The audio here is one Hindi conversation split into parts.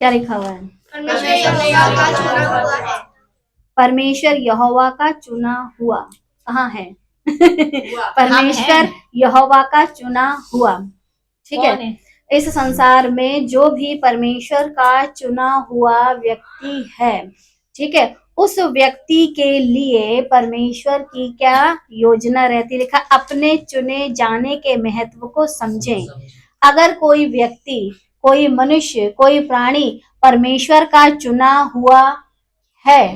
क्या लिखा हुआ है? परमेश्वर यहोवा का चुना हुआ। परमेश्वर यहोवा का चुना हुआ कहाँ है? परमेश्वर यहोवा का चुना हुआ, ठीक कौन है। इस संसार में जो भी परमेश्वर का चुना हुआ व्यक्ति है, ठीक है, उस व्यक्ति के लिए परमेश्वर की क्या योजना रहती, लिखा अपने चुने जाने के महत्व को समझें। अगर कोई व्यक्ति, कोई मनुष्य, कोई प्राणी परमेश्वर का चुना हुआ है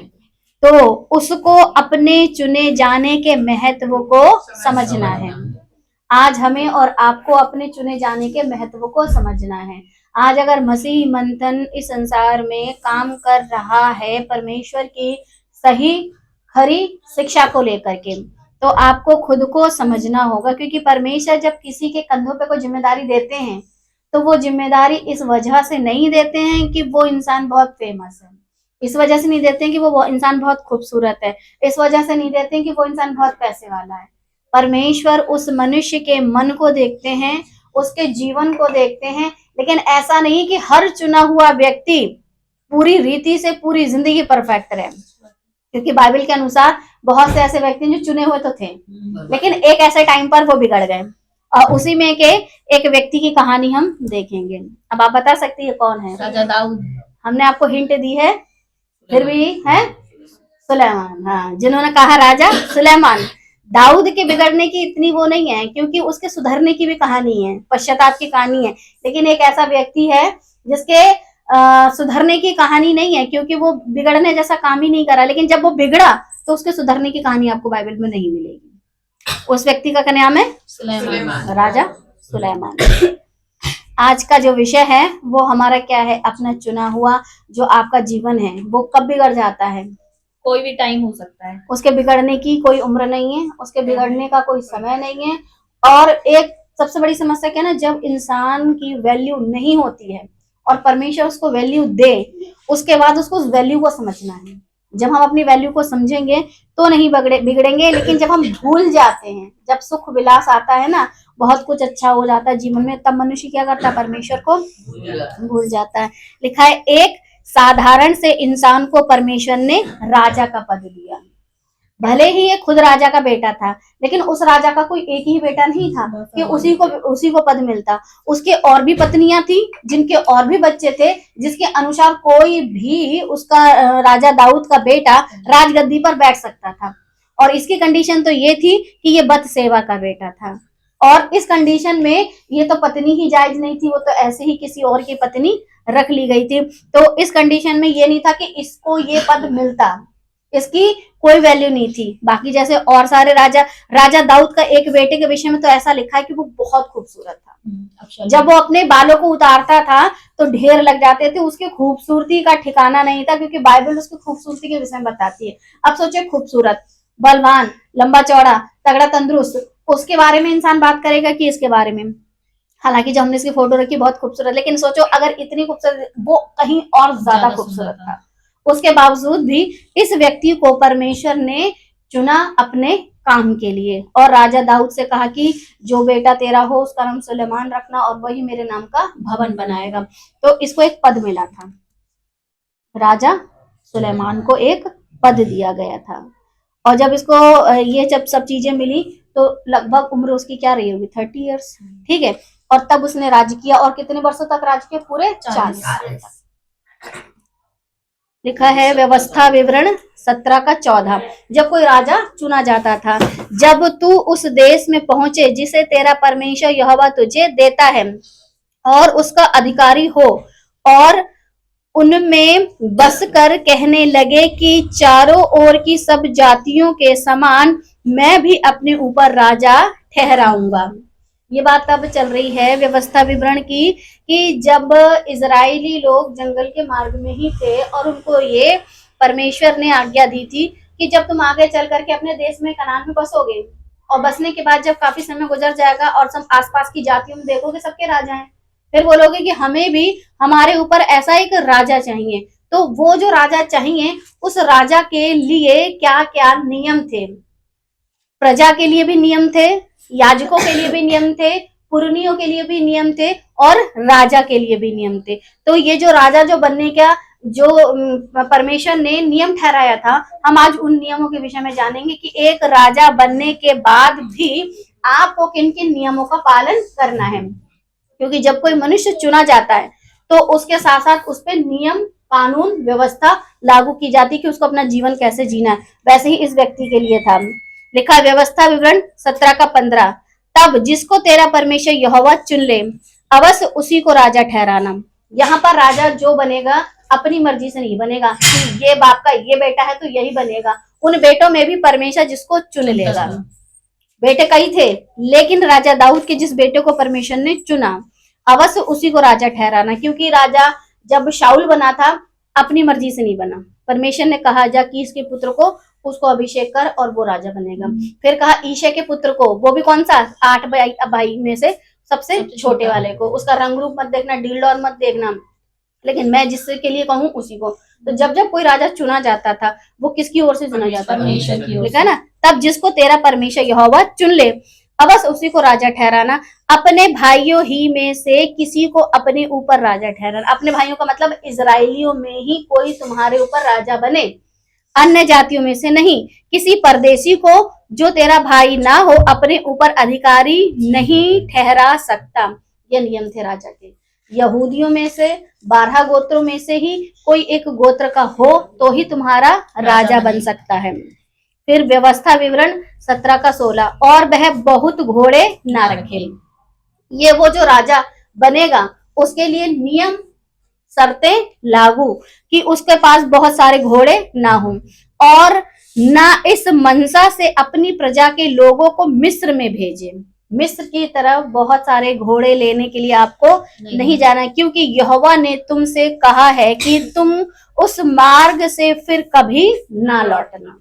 तो उसको अपने चुने जाने के महत्व को समझना है। आज हमें और आपको अपने चुने जाने के महत्व को समझना है। आज अगर मसीह मंथन इस संसार में काम कर रहा है परमेश्वर की सही खरी शिक्षा को लेकर के, तो आपको खुद को समझना होगा, क्योंकि परमेश्वर जब किसी के कंधों पे कोई जिम्मेदारी देते हैं तो वो जिम्मेदारी इस वजह से नहीं देते हैं कि वो इंसान बहुत फेमस है, इस वजह से नहीं देते हैं कि वो इंसान बहुत खूबसूरत है, इस वजह से नहीं देते हैं कि वो इंसान बहुत पैसे वाला है। परमेश्वर उस मनुष्य के मन को देखते हैं, उसके जीवन को देखते हैं, लेकिन ऐसा नहीं कि हर चुना हुआ व्यक्ति पूरी रीति से पूरी जिंदगी परफेक्ट रहे, क्योंकि बाइबल के अनुसार बहुत से ऐसे व्यक्ति जो चुने हुए तो थे लेकिन एक ऐसे टाइम पर वो बिगड़ गए, और उसी में के एक व्यक्ति की कहानी हम देखेंगे। अब आप बता सकती है कौन है? राजा दाऊद। हमने आपको हिंट दी है, फिर भी है सुलेमान। हाँ, जिन्होंने कहा राजा सुलेमान। दाऊद के बिगड़ने की इतनी वो नहीं है, क्योंकि उसके सुधरने की भी कहानी है, पश्चाताप की कहानी है, लेकिन एक ऐसा व्यक्ति है जिसके सुधरने की कहानी नहीं है, क्योंकि वो बिगड़ने जैसा काम ही नहीं करा, लेकिन जब वो बिगड़ा तो उसके सुधरने की कहानी आपको बाइबल में नहीं मिलेगी। उस व्यक्ति का क्या नाम है? सुलेमान। राजा सुलेमान। आज का जो विषय है वो हमारा क्या है? अपना चुना हुआ जो आपका जीवन है वो कब बिगड़ जाता है? कोई भी टाइम हो सकता है, उसके बिगड़ने की कोई उम्र नहीं है, उसके बिगड़ने का कोई समय नहीं है। और एक सबसे बड़ी समस्या क्या है ना, जब इंसान की वैल्यू नहीं होती है और परमेश्वर उसको वैल्यू दे, उसके बाद उसको उस वैल्यू को समझना है। जब हम अपनी वैल्यू को समझेंगे तो नहीं बिगड़ेंगे, लेकिन जब हम भूल जाते हैं, जब सुख विलास आता है ना, बहुत कुछ अच्छा हो जाता है जीवन में, तब मनुष्य क्या करता है? परमेश्वर को भूल जाता है। लिखा है एक साधारण से इंसान को परमेश्वर ने राजा का पद दिया। भले ही ये खुद राजा का बेटा था, लेकिन उस राजा का कोई एक ही बेटा नहीं था कि उसी को पद मिलता। उसके और भी पत्नियां थी, जिनके और भी बच्चे थे, जिसके अनुसार कोई भी उसका राजा दाऊद का बेटा राजगद्दी पर बैठ सकता था। और इसकी कंडीशन तो ये थी कि ये बतसेवा का बेटा था, और इस कंडीशन में ये तो पत्नी ही जायज नहीं थी, वो तो ऐसे ही किसी और की पत्नी रख ली गई थी। तो इस कंडीशन में ये नहीं था कि इसको ये पद मिलता, इसकी कोई वैल्यू नहीं थी। बाकी जैसे और सारे राजा दाऊद का एक बेटे के विषय में तो ऐसा लिखा है कि वो बहुत खूबसूरत था। जब वो अपने बालों को उतारता था तो ढेर लग जाते थे, उसकी खूबसूरती का ठिकाना नहीं था, क्योंकि बाइबल उसकी खूबसूरती के विषय में बताती है। अब सोचे, खूबसूरत, बलवान, लंबा चौड़ा, तगड़ा, तंदुरुस्त, उसके बारे में इंसान बात करेगा कि इसके बारे में? हालांकि जब हमने इसकी फोटो रखी बहुत खूबसूरत, लेकिन सोचो अगर इतनी खूबसूरत, वो कहीं और ज्यादा खूबसूरत था। उसके बावजूद भी इस व्यक्ति को परमेश्वर ने चुना अपने काम के लिए, और राजा दाऊद से कहा कि जो बेटा तेरा हो उसका नाम सुलेमान रखना, और वही मेरे नाम का भवन बनाएगा। तो इसको एक पद मिला था, राजा सुलेमान को एक पद दिया गया था। और जब इसको ये जब सब चीजें मिली तो लगभग उम्र उसकी क्या रही होगी? 30 ईयर्स, ठीक है। और तब उसने राज किया, और कितने वर्षों तक राज किया? पूरे 40 साल तक। लिखा है व्यवस्था विवरण 17 का 14। जब कोई राजा चुना जाता था, जब तू उस देश में पहुंचे जिसे तेरा परमेश्वर यहोवा तुझे देता है और उसका अधिकारी हो, और उनमें बस कर कहने लगे कि चारों ओर की सब जातियों के समान मैं भी अपने ऊपर राजा ठहराऊंगा। ये बात तब चल रही है व्यवस्था विवरण की, कि जब इजरायली लोग जंगल के मार्ग में ही थे और उनको ये परमेश्वर ने आज्ञा दी थी कि जब तुम आगे चल करके अपने देश में कनान में बसोगे, और बसने के बाद जब काफी समय गुजर जाएगा और सब आसपास की जातियों में देखोगे सबके राजा हैं, फिर बोलोगे कि हमें भी हमारे ऊपर ऐसा एक राजा चाहिए। तो वो जो राजा चाहिए, उस राजा के लिए क्या क्या नियम थे? प्रजा के लिए भी नियम थे, याजकों के लिए भी नियम थे, पुरनियों के लिए भी नियम थे और राजा के लिए भी नियम थे। तो ये जो राजा जो बनने का जो परमेश्वर ने नियम ठहराया था, हम आज उन नियमों के विषय में जानेंगे कि एक राजा बनने के बाद भी आपको किन किन नियमों का पालन करना है। क्योंकि जब कोई मनुष्य चुना जाता है तो उसके साथ साथ उस पर नियम कानून व्यवस्था लागू की जाती है कि उसको अपना जीवन कैसे जीना है। वैसे ही इस व्यक्ति के लिए था। लिखा व्यवस्था विवरण 17 का 15, तब जिसको तेरा परमेश्वर यहोवा चुन ले अवश्य उसी को राजा ठहराना। यहाँ पर राजा जो बनेगा अपनी मर्जी से नहीं बनेगा कि ये बाप का ये बेटा है तो यही बनेगा। उन बेटों में भी परमेश्वर जिसको चुन लेगा। बेटे कई थे, लेकिन राजा दाऊद के जिस बेटे को परमेश्वर ने चुना अवश्य उसी को राजा ठहराना। क्योंकि राजा जब शाऊल बना था अपनी मर्जी से नहीं बना, परमेश्वर ने कहा जा कि इसके पुत्र को उसको अभिषेक कर और वो राजा बनेगा। फिर कहा ईशे के पुत्र को, वो भी कौन सा 8 भाई में से सबसे छोटे वाले को, उसका रंग रूप मत देखना, डील मत देखना, लेकिन मैं जिसके के लिए कहूँ उसी को। तो जब जब कोई राजा चुना जाता था वो किसकी ओर से चुना जाता था? लिखा है ना, तब जिसको तेरा परमेश्वर यहोवा चुन ले अवश्य उसी को राजा ठहराना। अपने भाइयों ही में से किसी को अपने ऊपर राजा ठहराना। अपने भाइयों का मतलब इजराइलियों में ही कोई तुम्हारे ऊपर राजा बने, अन्य जातियों में से नहीं। किसी परदेशी को जो तेरा भाई ना हो अपने ऊपर अधिकारी नहीं ठहरा सकता। ये नियम थे राजा के। यहूदियों में से 12 गोत्रों में से ही कोई एक गोत्र का हो तो ही तुम्हारा राजा बन सकता है। फिर व्यवस्था विवरण 17 का 16, और वह बहुत घोड़े ना रखे। ये वो जो राजा बनेगा उसके लिए नियम शर्तें लागू कि उसके पास बहुत सारे घोड़े ना हो, और ना इस मनसा से अपनी प्रजा के लोगों को मिस्र में भेजे। मिस्र की तरफ बहुत सारे घोड़े लेने के लिए आपको नहीं जाना, क्योंकि यहोवा ने तुमसे कहा है कि तुम उस मार्ग से फिर कभी ना लौटना।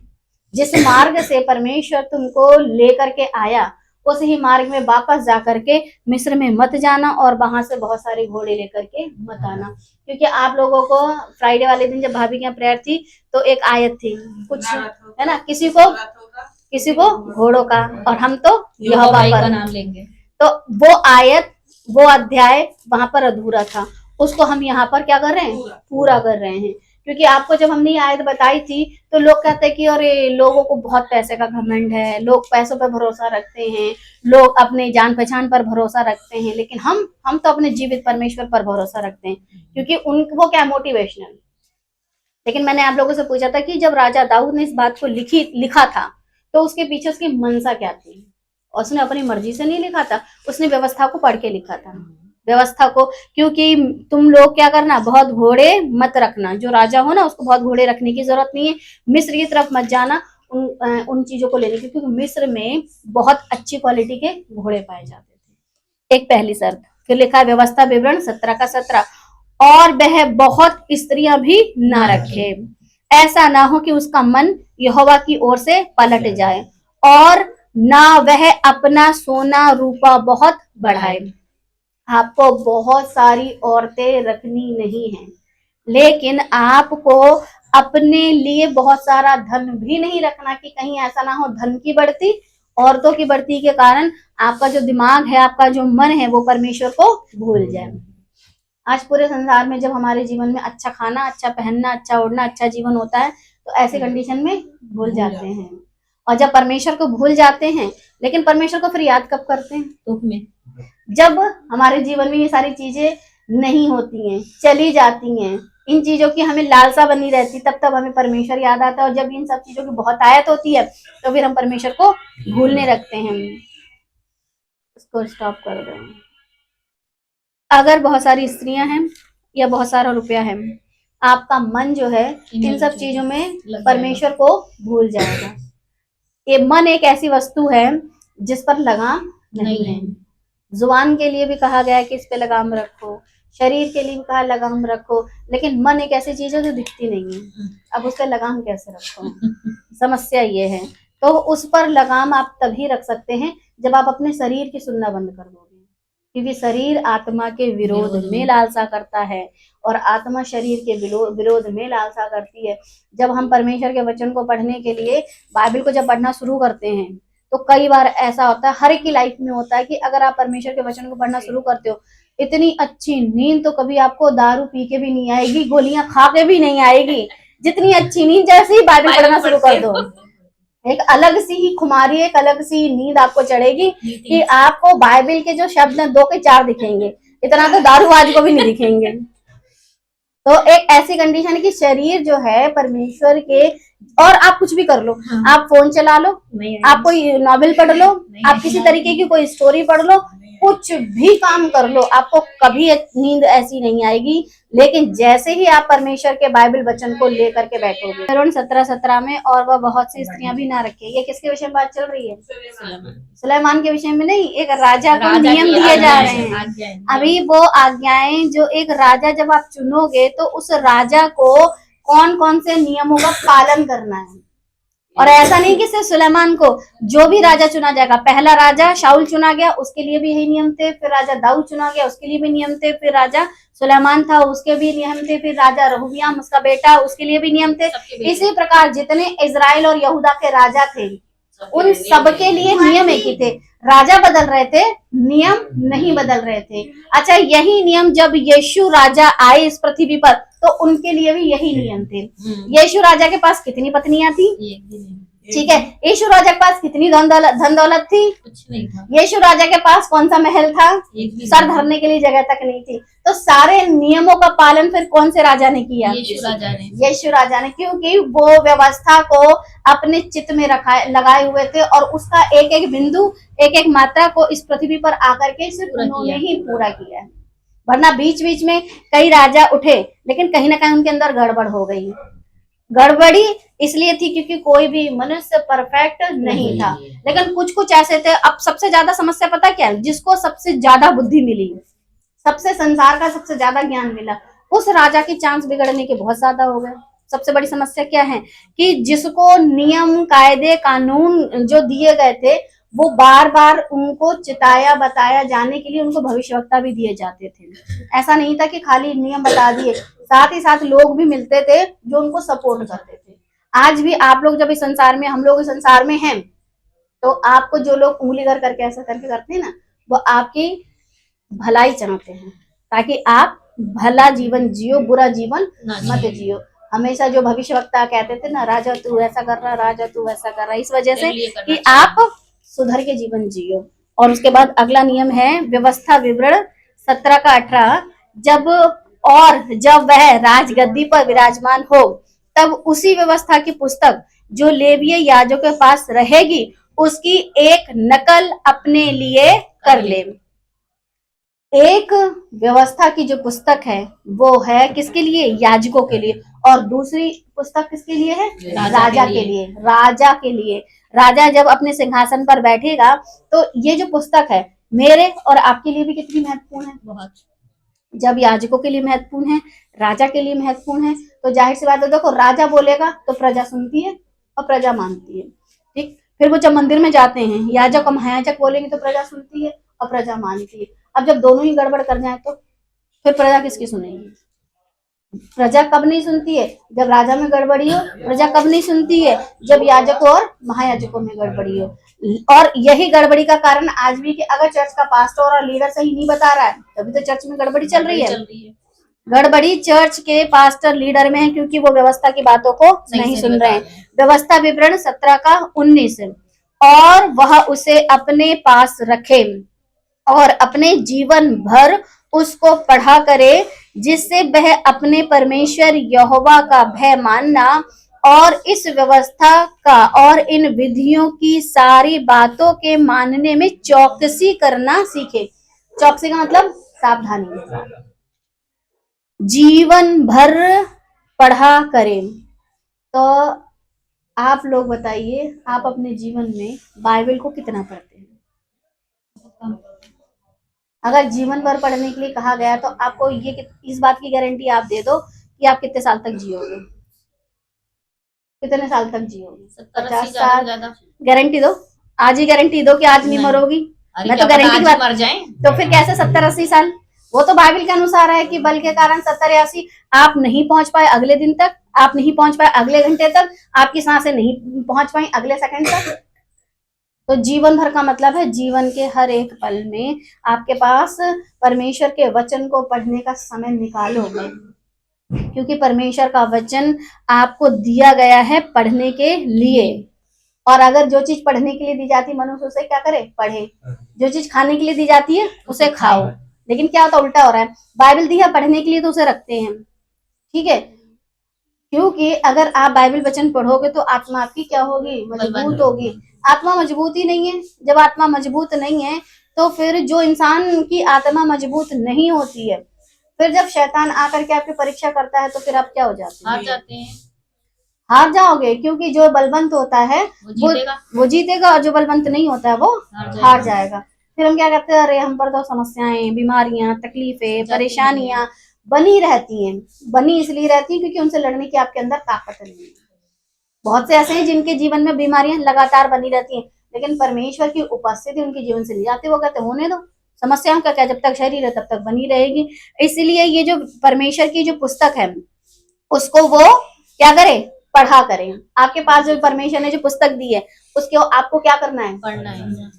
जिस मार्ग से परमेश्वर तुमको लेकर के आया उस ही मार्ग में वापस जाकर के मिस्र में मत जाना, और वहां से बहुत सारे घोड़े लेकर के मत आना। क्योंकि आप लोगों को फ्राइडे वाले दिन जब भाभी के यहाँ प्रेयर थी तो एक आयत थी कुछ, है ना, किसी को घोड़ों का और हम तो यहोवा का नाम लेंगे। तो वो आयत वो अध्याय वहां पर अधूरा था, उसको हम यहाँ पर क्या कर रहे हैं? पूरा कर रहे हैं। क्योंकि आपको जब हमने ये आयत बताई थी तो लोग कहते हैं कि अरे लोगों को बहुत पैसे का घमंड है, लोग पैसों पर भरोसा रखते हैं, लोग अपने जान पहचान पर भरोसा रखते हैं, लेकिन हम तो अपने जीवित परमेश्वर पर भरोसा रखते हैं। क्योंकि वो क्या मोटिवेशनल। लेकिन मैंने आप लोगों से पूछा था कि जब राजा दाऊद ने इस बात को लिखा था तो उसके पीछे उसकी मनसा क्या थी? और उसने अपनी मर्जी से नहीं लिखा था, उसने व्यवस्था को पढ़ के लिखा था। व्यवस्था को, क्योंकि तुम लोग क्या करना, बहुत घोड़े मत रखना। जो राजा हो ना उसको बहुत घोड़े रखने की जरूरत नहीं है। मिस्र की तरफ मत जाना उन चीजों को लेने की, क्योंकि मिस्र में बहुत अच्छी क्वालिटी के घोड़े पाए जाते थे। एक पहली शर्त। फिर लिखा है व्यवस्था विवरण 17 का 17, और वह बहुत स्त्रियां भी ना रखे, ऐसा ना हो कि उसका मन यहोवा की ओर से पलट जाए, और ना वह अपना सोना रूपा बहुत बढ़ाए। आपको बहुत सारी औरतें रखनी नहीं है, लेकिन आपको अपने लिए बहुत सारा धन भी नहीं रखना कि कहीं ऐसा ना हो धन की बढ़ती, औरतों की बढ़ती के कारण आपका जो दिमाग है, आपका जो मन है वो परमेश्वर को भूल जाए। आज पूरे संसार में जब हमारे जीवन में अच्छा खाना, अच्छा पहनना, अच्छा ओढ़ना, अच्छा जीवन होता है तो ऐसे कंडीशन में भूल जाते हैं। और जब परमेश्वर को भूल जाते हैं, लेकिन परमेश्वर को फिर याद कब करते हैं? दुख में। जब हमारे जीवन में ये सारी चीजें नहीं होती हैं, चली जाती हैं, इन चीजों की हमें लालसा बनी रहती, तब हमें परमेश्वर याद आता है। और जब इन सब चीजों की बहुत आयत होती है तो फिर हम परमेश्वर को भूलने लगते हैं। इसको स्टॉप कर दें। अगर बहुत सारी स्त्रियां हैं या बहुत सारा रुपया है, आपका मन जो है इन सब चीजों में परमेश्वर को भूल जाएगा। ये मन एक ऐसी वस्तु है जिस पर लगाम नहीं है। जुबान के लिए भी कहा गया है कि इस पे लगाम रखो, शरीर के लिए भी कहा लगाम रखो, लेकिन मन एक ऐसी चीज है जो दिखती नहीं है। अब उस पर लगाम कैसे रखो? समस्या ये है। तो उस पर लगाम आप तभी रख सकते हैं जब आप अपने शरीर की सुनना बंद कर दोगे, क्योंकि शरीर आत्मा के विरोध में लालसा करता है और आत्मा शरीर के विरोध में लालसा करती है। जब हम परमेश्वर के वचन को पढ़ने के लिए बाइबल को जब पढ़ना शुरू करते हैं तो कई बार ऐसा होता है, हर एक की लाइफ में होता है कि अगर आप परमेश्वर के वचन को पढ़ना शुरू करते हो, इतनी अच्छी नींद तो कभी आपको दारू पी के भी नहीं आएगी, गोलियां खा के भी नहीं आएगी, जितनी अच्छी नींद जैसे ही बाइबल पढ़ना शुरू कर दो, एक अलग सी ही खुमारी, एक अलग सी नींद आपको चढ़ेगी कि आपको बाइबल के जो शब्द हैं 2 के 4 दिखेंगे, इतना तो दारूबाज को भी नहीं दिखेंगे। तो एक ऐसी कंडीशन है कि शरीर जो है परमेश्वर के, और आप कुछ भी कर लो, आप फोन चला लो, आप कोई नॉवेल पढ़ लो, आप किसी तरीके की कोई स्टोरी पढ़ लो, कुछ भी काम कर लो, आपको कभी नींद ऐसी नहीं आएगी। लेकिन जैसे ही आप परमेश्वर के बाइबल वचन को लेकर के बैठोगे, 17:17 में, और वह बहुत सी स्त्रियां भी ना रखे, ये किसके विषय में बात चल रही है? सुलेमान के विषय में नहीं, एक राजा को नियम दिए जा रहे हैं। अभी वो आज्ञाएं जो एक राजा जब आप चुनोगे तो उस राजा को कौन कौन से नियमों का पालन करना है। और ऐसा नहीं कि सिर्फ सुलेमान को, जो भी राजा चुना जाएगा, पहला राजा शाऊल चुना गया, उसके लिए भी यही नियम थे, फिर राजा दाऊद चुना गया, उसके लिए भी नियम थे, फिर राजा सुलेमान था, उसके भी नियम थे, फिर राजा रहोबियाम उसका बेटा, उसके लिए भी नियम थे। इसी प्रकार जितने इजराइल और यहूदा के राजा थे, उन सबके लिए नियम एक ही थे। राजा बदल रहे थे, नियम नहीं बदल रहे थे। अच्छा, यही नियम जब यीशु राजा आए इस पृथ्वी पर, तो उनके लिए भी यही नियम थे। यीशु राजा के पास कितनी पत्नियां थी? ठीक है। यीशु राजा के पास कितनी धन दौलत थी? कुछ नहीं था। यीशु राजा के पास कौन सा महल था? सर धरने के लिए जगह तक नहीं थी। तो सारे नियमों का पालन फिर कौन से राजा ने किया? यीशु राजा ने, क्योंकि वो व्यवस्था को अपने चित्त में लगाए हुए थे, और उसका एक एक बिंदु, एक एक मात्रा को इस पृथ्वी पर आकर के सिर्फ उन्होंने ही पूरा किया है। वरना बीच बीच में कई राजा उठे, लेकिन कहीं ना कहीं उनके अंदर गड़बड़ हो गई। गड़बड़ी इसलिए थी क्योंकि कोई भी मनुष्य परफेक्ट नहीं था, लेकिन कुछ कुछ ऐसे थे। अब सबसे ज्यादा समस्या पता क्या है? जिसको सबसे ज्यादा बुद्धि मिली, सबसे संसार का सबसे ज्यादा ज्ञान मिला, उस राजा के चांस बिगड़ने के बहुत ज्यादा हो गए। सबसे बड़ी समस्या क्या है कि जिसको नियम कायदे कानून जो दिए गए थे, वो बार बार उनको चिताया बताया जाने के लिए उनको भविष्यवक्ता भी दिए जाते थे। ऐसा नहीं था कि खाली नियम बता दिए, साथ ही साथ लोग भी मिलते थे जो उनको सपोर्ट करते थे। आज भी आप लोग जब इस संसार में, हम लोग इस संसार में हैं, तो आपको जो लोग उंगली कर करके ऐसा करके करते हैं ना, वो आपकी भलाई चाहते हैं, ताकि आप भला जीवन जियो, बुरा जीवन मत जियो। हमेशा जो भविष्यवक्ता कहते थे ना, राजा तू ऐसा कर रहा, राजा तू ऐसा कर रहा, इस वजह से कि आप सुधर के जीवन जियो। और उसके बाद अगला नियम है व्यवस्था विवरण 17 का 18, जब वह राजगद्दी पर विराजमान हो, तब उसी व्यवस्था की पुस्तक जो लेवीय याजकों के पास रहेगी, उसकी एक नकल अपने लिए कर ले। एक व्यवस्था की जो पुस्तक है वो है किसके लिए? याजकों के लिए। और दूसरी पुस्तक किसके लिए है? राजा के लिए। राजा के लिए, राजा जब अपने सिंहासन पर बैठेगा, तो ये जो पुस्तक है मेरे और आपके लिए भी कितनी महत्वपूर्ण है? बहुत। जब याजकों के लिए महत्वपूर्ण है, राजा के लिए महत्वपूर्ण है, तो जाहिर सी बात है, देखो राजा बोलेगा तो प्रजा सुनती है और प्रजा मानती है। ठीक, फिर वो जब मंदिर में जाते हैं, याजक और महायाजक बोलेंगे तो प्रजा सुनती है और प्रजा मानती है। अब जब दोनों ही गड़बड़ कर जाए तो फिर प्रजा किसकी सुनेगी? प्रजा कब नहीं सुनती है? जब राजा में गड़बड़ी हो। प्रजा कब नहीं सुनती है? जब याजकों और महायाजकों में गड़बड़ी हो। और यही गड़बड़ी का कारण आज भी कि अगर चर्च का पास्टर और लीडर सही नहीं बता रहा है, तभी तो चर्च में गड़बड़ी चल रही है। गड़बड़ी चर्च के पास्टर लीडर में है, क्योंकि वो व्यवस्था की बातों को नहीं सुन रहे हैं। व्यवस्था विवरण 17 का 19, और वह उसे अपने पास रखे और अपने जीवन भर उसको पढ़ा करे, जिससे वह अपने परमेश्वर यहोवा का भय मानना और इस व्यवस्था का और इन विधियों की सारी बातों के मानने में चौकसी करना सीखे। चौकसी का मतलब सावधानी के साथ जीवन भर पढ़ा करें। तो आप लोग बताइए, आप अपने जीवन में बाइबल को कितना पढ़ते हैं? अगर जीवन भर पढ़ने के लिए कहा गया तो आपको ये इस बात की गारंटी आप दे दो कि आप कितने साल तक जियोगे? कितने साल तक जियोगे? 50 साल। गारंटी दो, आज ही गारंटी दो कि आज नहीं मरोगी। मैं तो गारंटी की बात, मर जाए तो फिर कैसे 70-80 साल? वो तो बाइबल के अनुसार है कि बल के कारण 70-80 आप नहीं पहुंच पाए अगले दिन तक, आप नहीं पहुंच पाए अगले घंटे तक, आपकी सांसें नहीं पहुंच पाई अगले सेकंड तक। तो जीवन भर का मतलब है जीवन के हर एक पल में आपके पास परमेश्वर के वचन को पढ़ने का समय निकालोगे, क्योंकि परमेश्वर का वचन आपको दिया गया है पढ़ने के लिए। और अगर जो चीज पढ़ने के लिए दी जाती है मनुष्य उसे क्या करे, पढ़े। जो चीज खाने के लिए दी जाती है उसे खाओ। लेकिन क्या होता, उल्टा हो रहा है। बाइबल दी है पढ़ने के लिए तो उसे रखते हैं, ठीक है, क्योंकि अगर आप बाइबल वचन पढ़ोगे तो आत्मा आपकी क्या होगी, मजबूत होगी। आत्मा मजबूत ही नहीं है। जब आत्मा मजबूत नहीं है तो फिर जो इंसान की आत्मा मजबूत नहीं होती है, फिर जब शैतान आकर के आपकी परीक्षा करता है तो फिर आप क्या हो जाते हैं, हार जाते हैं, हार जाओगे। क्योंकि जो बलवंत होता है वो जीतेगा और जो बलवंत नहीं होता है वो हार जाएगा। फिर हम क्या करते हैं, अरे हम पर तो समस्याएं, बीमारियां, तकलीफें, परेशानियां बनी रहती हैं। बनी इसलिए रहती हैं क्योंकि उनसे लड़ने की आपके अंदर ताकत नहीं है। बहुत से ऐसे हैं जिनके जीवन में बीमारियां लगातार बनी रहती हैं, लेकिन परमेश्वर की उपस्थिति उनके जीवन से नहीं जाती। वो कहते होने दो, समस्याओं का क्या, जब तक शरीर है तब तक बनी रहेगी। इसलिए ये जो परमेश्वर की जो पुस्तक है उसको वो क्या करे, पढ़ा करें। आपके पास जो परमेश्वर ने जो पुस्तक दी है उसके आपको क्या करना है, पढ़ना है।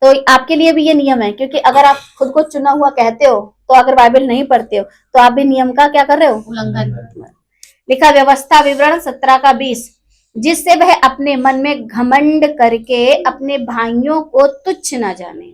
तो आपके लिए भी ये नियम है, क्योंकि अगर आप खुद को चुना हुआ कहते हो तो अगर बाइबल नहीं पढ़ते हो तो आप भी नियम का क्या कर रहे हो, उल्लंघन। लिखा व्यवस्था विवरण 17 का 20, जिससे वह अपने मन में घमंड करके अपने भाइयों को तुच्छ न जाने।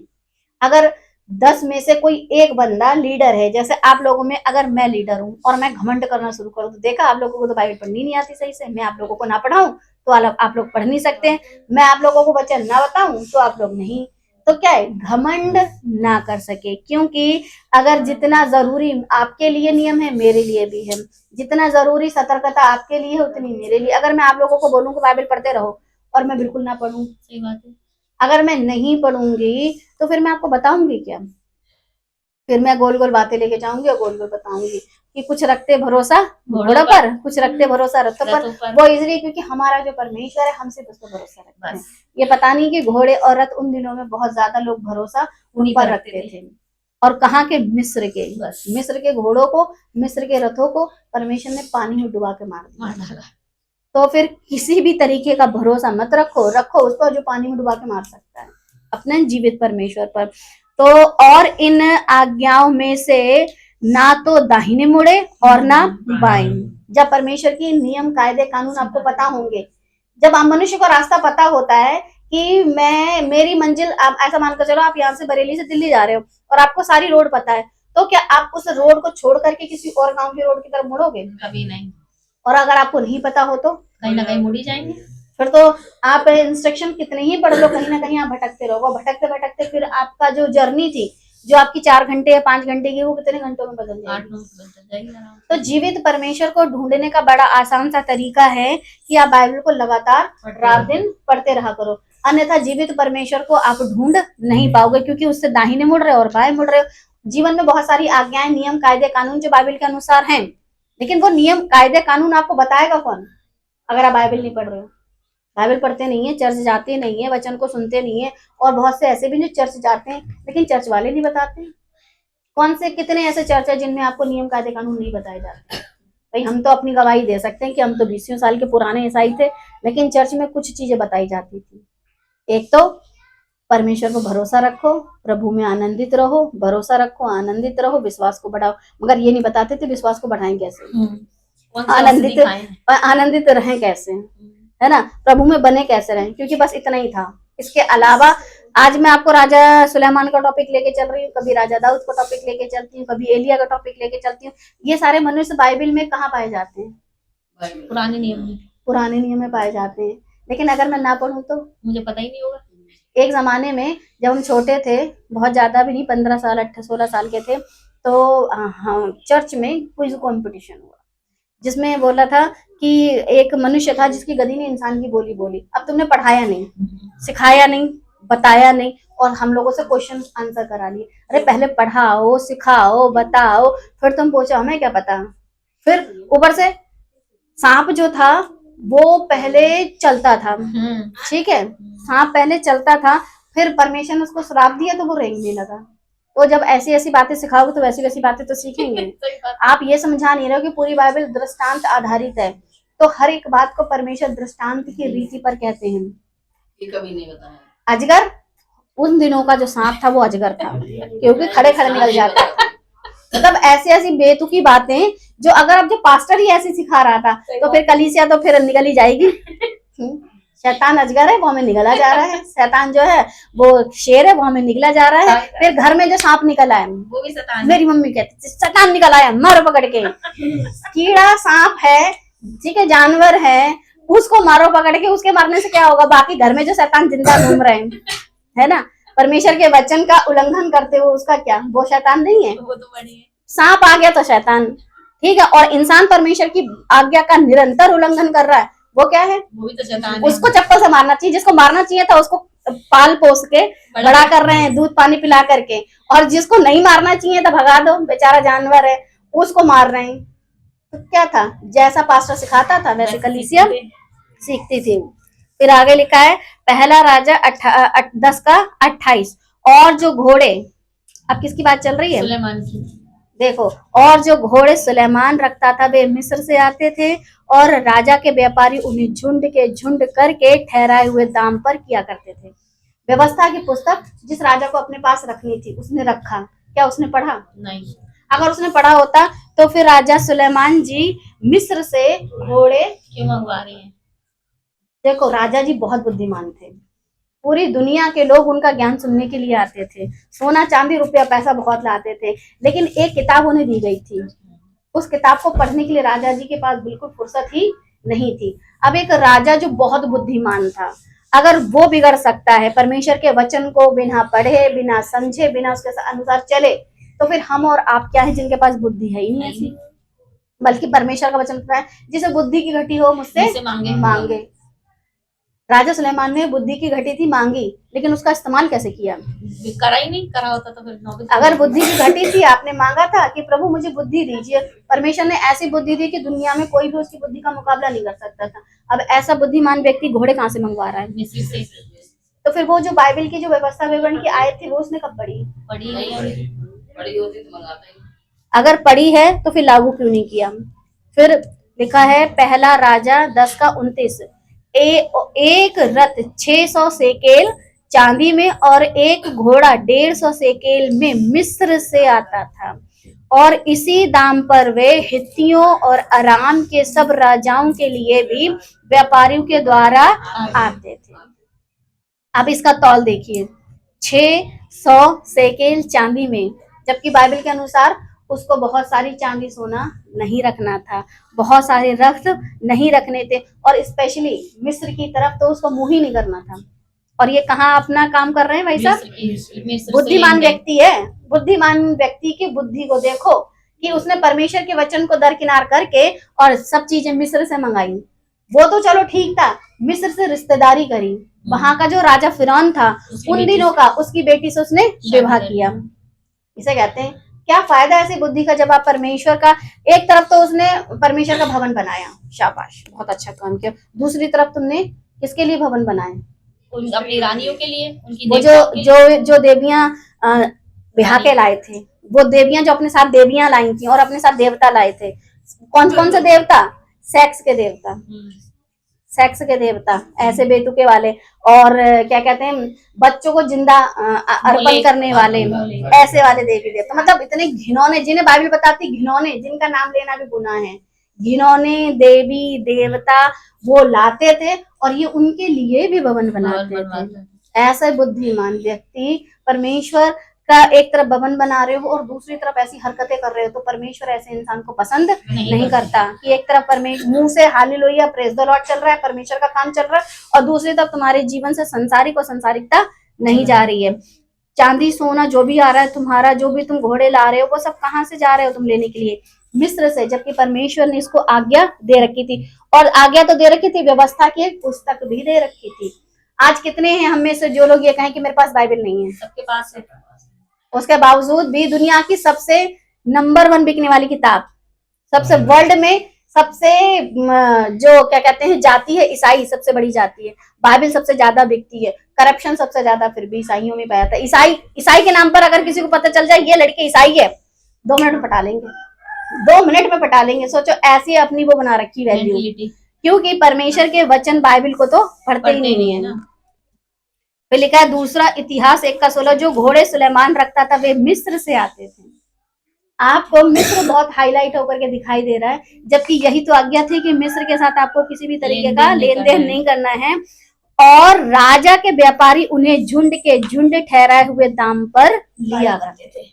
अगर 10 में से कोई एक बंदा लीडर है, जैसे आप लोगों में अगर मैं लीडर हूँ और मैं घमंड करना शुरू करूँ तो देखा आप लोगों को तो बाइबल पढ़नी नहीं आती सही से, मैं आप लोगों को ना पढ़ाऊं तो आप लोग पढ़ नहीं सकते हैं, मैं आप लोगों को वचन ना बताऊं तो आप लोग नहीं, तो क्या है, घमंड ना कर सके। क्योंकि अगर जितना जरूरी आपके लिए नियम है मेरे लिए भी है, जितना जरूरी सतर्कता आपके लिए है उतनी मेरे लिए। अगर मैं आप लोगों को बोलूं कि बाइबल पढ़ते रहो और मैं बिल्कुल ना पढ़ूं, सही बात है। अगर मैं नहीं पढ़ूंगी तो फिर मैं आपको बताऊंगी क्या, फिर मैं गोल गोल बातें लेके जाऊंगी और गोल गोल बताऊंगी कि कुछ रखते भरोसा घोड़ों पर, कुछ रखते भरोसा रथों पर। वो इसलिए क्योंकि हमारा जो परमेश्वर है हम सिर्फ उस पर भरोसा रखते हैं। ये पता नहीं कि घोड़े और रथ उन दिनों में बहुत ज्यादा लोग भरोसा उन पर रखते थे। और कहाँ के, मिस्र के, मिस्र के घोड़ों को, मिस्र के रथों को परमेश्वर ने पानी में डुबा के मार दिया। तो फिर किसी भी तरीके का भरोसा मत रखो, रखो उस पर जो पानी में डुबा के मार सकता है, अपने जीवित परमेश्वर पर। तो और इन आज्ञाओं में से ना तो दाहिने मुड़े और ना बाएं। जब परमेश्वर की नियम कायदे कानून आपको पता होंगे, जब आप मनुष्य को रास्ता पता होता है कि मैं मेरी मंजिल, आप ऐसा मानकर चलो आप यहाँ से बरेली से दिल्ली जा रहे हो और आपको सारी रोड पता है, तो क्या आप उस रोड को छोड़ करके किसी और गांव की रोड की तरफ मुड़ोगे? कभी नहीं। और अगर आपको नहीं पता हो तो कहीं ना कहीं मुड़ी जाएंगे। फिर तो आप इंस्ट्रक्शन कितने ही पढ़ लो, कहीं ना कहीं आप भटकते रहोगे। भटकते भटकते फिर आपका जो जर्नी थी, जो आपकी 4 घंटे या 5 घंटे की, वो कितने घंटों में बदल जाएगी। तो जीवित परमेश्वर को ढूंढने का बड़ा आसान सा तरीका है कि आप बाइबल को लगातार रात दिन पढ़ते रहा करो। अन्यथा जीवित परमेश्वर को आप ढूंढ नहीं पाओगे, क्योंकि उससे दाहिने मुड़ रहे हो और बाएं मुड़ रहे हो। जीवन में बहुत सारी आज्ञाएं, नियम, कायदे, कानून जो बाइबल के अनुसार हैं, लेकिन वो नियम, कायदे, कानून आपको बताएगा कौन अगर आप बाइबल नहीं पढ़ रहे हो? बाइबल पढ़ते नहीं है, चर्च जाते नहीं है, वचन को सुनते नहीं है। और बहुत से ऐसे भी जो चर्च जाते हैं लेकिन चर्च वाले नहीं बताते। कौन से कितने ऐसे चर्च है जिनमें आपको नियम, कायदे, कानून नहीं बताए जाते? भाई हम तो अपनी गवाही दे सकते हैं कि हम तो 20 साल के पुराने ईसाई थे, लेकिन चर्च में कुछ चीजें बताई जाती थी। एक तो परमेश्वर को भरोसा रखो, प्रभु में आनंदित रहो, भरोसा रखो, आनंदित रहो, विश्वास को बढ़ाओ। मगर ये नहीं बताते थे विश्वास को बढ़ाएं कैसे, आनंदित रहें कैसे, है ना, प्रभु में बने कैसे रहें, क्योंकि बस इतना ही था। इसके अलावा आज मैं आपको राजा सुलेमान का टॉपिक लेके चल रही हूँ, कभी राजा दाऊद का टॉपिक लेके चलती हूँ, कभी एलिया का टॉपिक लेके चलती हूँ। ये सारे मनुष्य बाइबल में कहाँ पाए जाते हैं? पुराने नियम में पाए जाते हैं। लेकिन अगर मैं ना पढ़ूं तो मुझे पता ही नहीं होगा। एक जमाने में जब हम छोटे थे, बहुत ज्यादा भी नहीं, 15 साल 16 साल के थे, तो चर्च में क्विज कंपटीशन हुआ, जिसमें बोला था कि एक मनुष्य था जिसकी गधी ने इंसान की बोली बोली। अब तुमने पढ़ाया नहीं, सिखाया नहीं, बताया नहीं, और हम लोगों से क्वेश्चन आंसर करा लिए। अरे पहले पढ़ाओ, सिखाओ, बताओ, फिर तुम पूछो हमें क्या पता। फिर ऊपर से सांप जो था वो पहले चलता था, ठीक है, सांप पहले चलता था, फिर परमेश्वर ने उसको श्राप दिया तो वो रेंगने लगा। तो जब ऐसी ऐसी बातें सिखाओगे तो वैसी वैसी बातें तो सीखेंगे। आप ये समझा नहीं रहे हो कि पूरी बाइबल दृष्टांत आधारित है, तो हर एक बात को परमेश्वर दृष्टांत की रीति पर कहते हैं। ये कभी नहीं बताया। अजगर, उन दिनों का जो सांप था वो अजगर था, क्योंकि खड़े खड़े निकल जाता था। मतलब ऐसी ऐसी बेतुकी बातें जो अगर अब जो पास्टर ही ऐसी सिखा रहा था तो फिर कलीसिया तो फिर निकल ही जाएगी। शैतान अजगर है वो हमें निकला जा रहा है, शैतान जो है वो शेर है वो हमें निकला जा रहा है, फिर घर में जो सांप निकल आया वो भी शैतान है। मेरी मम्मी कहती शैतान निकल आया मारो पकड़ के। कीड़ा सांप है, ठीक है, जानवर है, उसको मारो पकड़ के, उसके मारने से क्या होगा, बाकी घर में जो शैतान जिंदा घूम रहे हैं, है ना, परमेश्वर के वचन का उल्लंघन करते हुए, उसका क्या, वो शैतान नहीं है? वो तो बड़ी है। सांप आ गया तो शैतान, ठीक है। और इंसान परमेश्वर की आज्ञा का निरंतर उल्लंघन कर रहा है, वो क्या है? वो भी तो शैतान है। उसको चप्पल से मारना चाहिए, जिसको मारना चाहिए था उसको पाल पोस के बड़ा कर रहे हैं, दूध पानी पिला करके, और जिसको नहीं मारना चाहिए था भगा दो, बेचारा जानवर है, उसको मार रहे हैं। तो क्या था, जैसा पास्टर सिखाता था वैसे कलीसिया सीखती थी। फिर आगे लिखा है पहला राजा 10:28, और जो घोड़े, अब किसकी बात चल रही है? सुलेमान की। देखो, और जो घोड़े सुलेमान रखता था वे मिस्र से आते थे, और राजा के व्यापारी उन्हें झुंड के झुंड करके ठहराए हुए दाम पर किया करते थे। व्यवस्था की पुस्तक जिस राजा को अपने पास रखनी थी उसने रखा, क्या उसने पढ़ा? नहीं। अगर उसने पढ़ा होता तो फिर राजा सुलेमान जी मिस्र से घोड़े क्यों मंगवा रही है? देखो, राजा जी बहुत बुद्धिमान थे, पूरी दुनिया के लोग उनका ज्ञान सुनने के लिए आते थे, सोना चांदी रुपया पैसा बहुत लाते थे, लेकिन एक किताब उन्हें दी गई थी, उस किताब को पढ़ने के लिए राजा जी के पास बिल्कुल फुर्सत ही नहीं थी। अब एक राजा जो बहुत बुद्धिमान था, अगर वो बिगड़ सकता है, परमेश्वर के वचन को बिना पढ़े, बिना समझे, बिना उसके अनुसार चले, तो फिर हम और आप क्या है जिनके पास बुद्धि है ही नहीं ऐसी। बल्कि परमेश्वर का वचन है, जिसे बुद्धि की घटी हो मुझसे मांगे। राजा सुलेमान ने बुद्धि की घटी थी मांगी, लेकिन उसका इस्तेमाल कैसे किया? करा ही नहीं, करा होता तो फिर अगर बुद्धि की घटी थी, आपने मांगा था कि प्रभु मुझे बुद्धि दीजिए, परमेश्वर ने ऐसी बुद्धि दी कि दुनिया में कोई भी उसकी बुद्धि का मुकाबला नहीं कर सकता था। अब ऐसा बुद्धिमान व्यक्ति घोड़े कहाँ से मंगवा रहा है? मिस्र से। तो फिर वो जो बाइबल की जो व्यवस्था विवरण की आयत थी वो उसने कब पढ़ी? पढ़ी होती तो मंगाता ही। अगर पढ़ी है तो फिर लागू क्यों नहीं किया? फिर लिखा है पहला राजा 10:29, एक रथ 600 सेकेल चांदी में और एक घोड़ा 150 सेकेल में मिस्र से आता था, और इसी दाम पर वे हित्तियों और अराम के सब राजाओं के लिए भी व्यापारियों के द्वारा आते थे। अब इसका तौल देखिए, 600 सेकेल चांदी में, जबकि बाइबल के अनुसार उसको बहुत सारी चांदी सोना नहीं रखना था, बहुत सारे रथ नहीं रखने थे, और स्पेशली मिस्र की तरफ तो उसको मुंह ही नहीं करना था। और ये कहाँ अपना काम कर रहे हैं भाई साहब? बुद्धिमान व्यक्ति है, बुद्धिमान व्यक्ति की बुद्धि को देखो कि उसने परमेश्वर के वचन को दरकिनार करके और सब चीजें मिस्र से मंगाई। वो तो चलो ठीक था, मिस्र से रिश्तेदारी करी, वहां का जो राजा फिरौन था उन दिनों का, उसकी बेटी से उसने विवाह किया। इसे कहते हैं क्या फायदा ऐसी बुद्धि का, जब आप परमेश्वर का, एक तरफ तो उसने परमेश्वर का भवन बनाया, शाबाश बहुत अच्छा काम किया, दूसरी तरफ तुमने किसके लिए भवन बनाए? अपनी रानियों के लिए, उनकी वो जो देवियां ब्याह के लाए थे, वो देवियां जो अपने साथ देवियां लाई थी और अपने साथ देवता लाए थे, कौन कौन से देवता? सेक्स के देवता, सेक्स के देवता, ऐसे बेतुके वाले, और क्या कहते हैं, बच्चों को जिंदा अर्पण करने वाले, ऐसे वाले देवी देवता, मतलब इतने घिनौने, जिन्हें बाइबल बताती घिनौने, जिनका नाम लेना भी गुनाह है, घिनौने देवी देवता वो लाते थे, और ये उनके लिए भी भवन बनाते थे। ऐसे बुद्धिमान व्यक्ति परमेश्वर का एक तरफ भवन बना रहे हो और दूसरी तरफ ऐसी हरकतें कर रहे हो, तो परमेश्वर ऐसे इंसान को पसंद नहीं करता कि एक तरफ मुंह से हालेलुया प्रेज द लॉर्ड चल रहा है, परमेश्वर का काम चल रहा है, और दूसरी तरफ तुम्हारे जीवन से संसारिक और संसारिकता नहीं जा रही है। चांदी सोना जो भी आ रहा है तुम्हारा, जो भी तुम घोड़े ला रहे हो, वो सब कहाँ से जा रहे हो तुम लेने के लिए? मिस्र से, जबकि परमेश्वर ने इसको आज्ञा दे रखी थी, और आज्ञा तो दे रखी थी, व्यवस्था की एक पुस्तक भी दे रखी थी। आज कितने हैं हम में से जो लोग ये कहें कि मेरे पास बाइबल नहीं है? सबके पास है। उसके बावजूद भी दुनिया की सबसे नंबर 1 बिकने वाली किताब, सबसे वर्ल्ड में सबसे जो क्या कहते हैं जाति है, ईसाई सबसे बड़ी जाति है, बाइबल सबसे ज्यादा बिकती है, करप्शन सबसे ज्यादा फिर भी ईसाइयों में पाया था। ईसाई के नाम पर अगर किसी को पता चल जाए ये लड़के ईसाई है, 2 मिनट में पटा लेंगे, 2 मिनट में पटा लेंगे। सोचो, ऐसी अपनी वो बना रखी वैल्यू, क्योंकि परमेश्वर के वचन बाइबल को तो पढ़ते ही नहीं है। फिर लिखा है दूसरा इतिहास 1:16, जो घोड़े सुलेमान रखता था वे मिस्र से आते थे। आपको मिस्र बहुत हाईलाइट होकर के दिखाई दे रहा है, जबकि यही तो आज्ञा थी कि मिस्र के साथ आपको किसी भी तरीके का लेन देन नहीं करना है, और राजा के व्यापारी उन्हें झुंड के झुंड ठहराए हुए दाम पर लिया करते थे।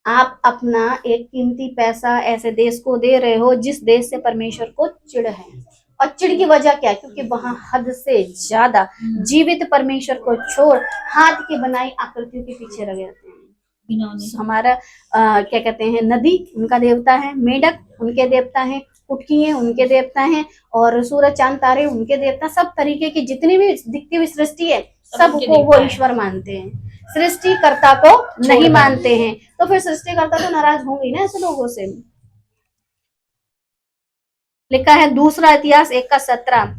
आप अपना एक कीमती पैसा ऐसे देश को दे रहे हो जिस देश से परमेश्वर को चिढ़ है, और चिढ़ की वजह क्या है? क्योंकि वहां हद से ज्यादा जीवित परमेश्वर को छोड़ हाथ की बनाई आकृतियों के पीछे लगे रहते हैं। हमारा क्या कहते हैं, नदी उनका देवता है, मेढक उनके देवता हैं, कुटकियां उनके देवता हैं, और सूरज चांद तारे उनके देवता। सब तरीके की जितनी भी दिखती हुई सृष्टि है सबको वो ईश्वर मानते हैं, सृष्टिकर्ता को नहीं मानते हैं। तो फिर सृष्टिकर्ता तो नाराज होंगे ना ऐसे लोगों से। लिखा है दूसरा इतिहास 1:17,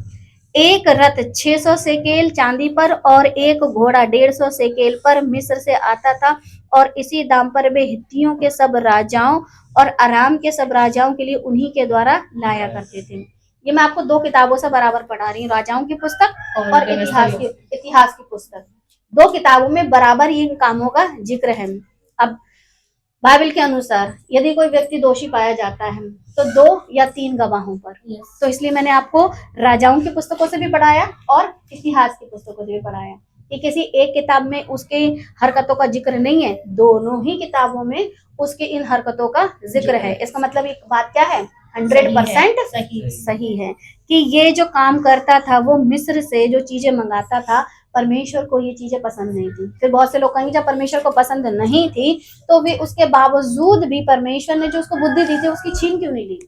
एक रथ 600 सेकेल चांदी पर और एक घोड़ा 150 सेकेल पर मिस्र से आता था, और इसी दाम पर वे हित्तियों के सब राजाओं और अराम के सब राजाओं के लिए उन्हीं के द्वारा लाया करते थे। ये मैं आपको 2 किताबों से बराबर पढ़ा रही हूँ, राजाओं की पुस्तक और इतिहास की पुस्तक। 2 किताबों में बराबर इन कामों का जिक्र है। अब बाइबल के अनुसार यदि कोई व्यक्ति दोषी पाया जाता है तो 2 या 3 गवाहों पर। तो इसलिए मैंने आपको राजाओं की पुस्तकों से भी पढ़ाया और इतिहास की पुस्तकों से भी पढ़ाया कि किसी एक किताब में उसकी हरकतों का जिक्र नहीं है, दोनों ही किताबों में उसकी इन हरकतों का जिक्र है। इसका मतलब एक बात क्या है, 100% सही है कि ये जो काम करता था वो मिस्र से जो चीजें मंगाता था, परमेश्वर को ये चीजें पसंद नहीं थी। फिर बहुत से लोग कहेंगे जब परमेश्वर को पसंद नहीं थी तो भी उसके बावजूद भी परमेश्वर ने जो उसको बुद्धि दी थी उसकी छीन क्यों नहीं ली?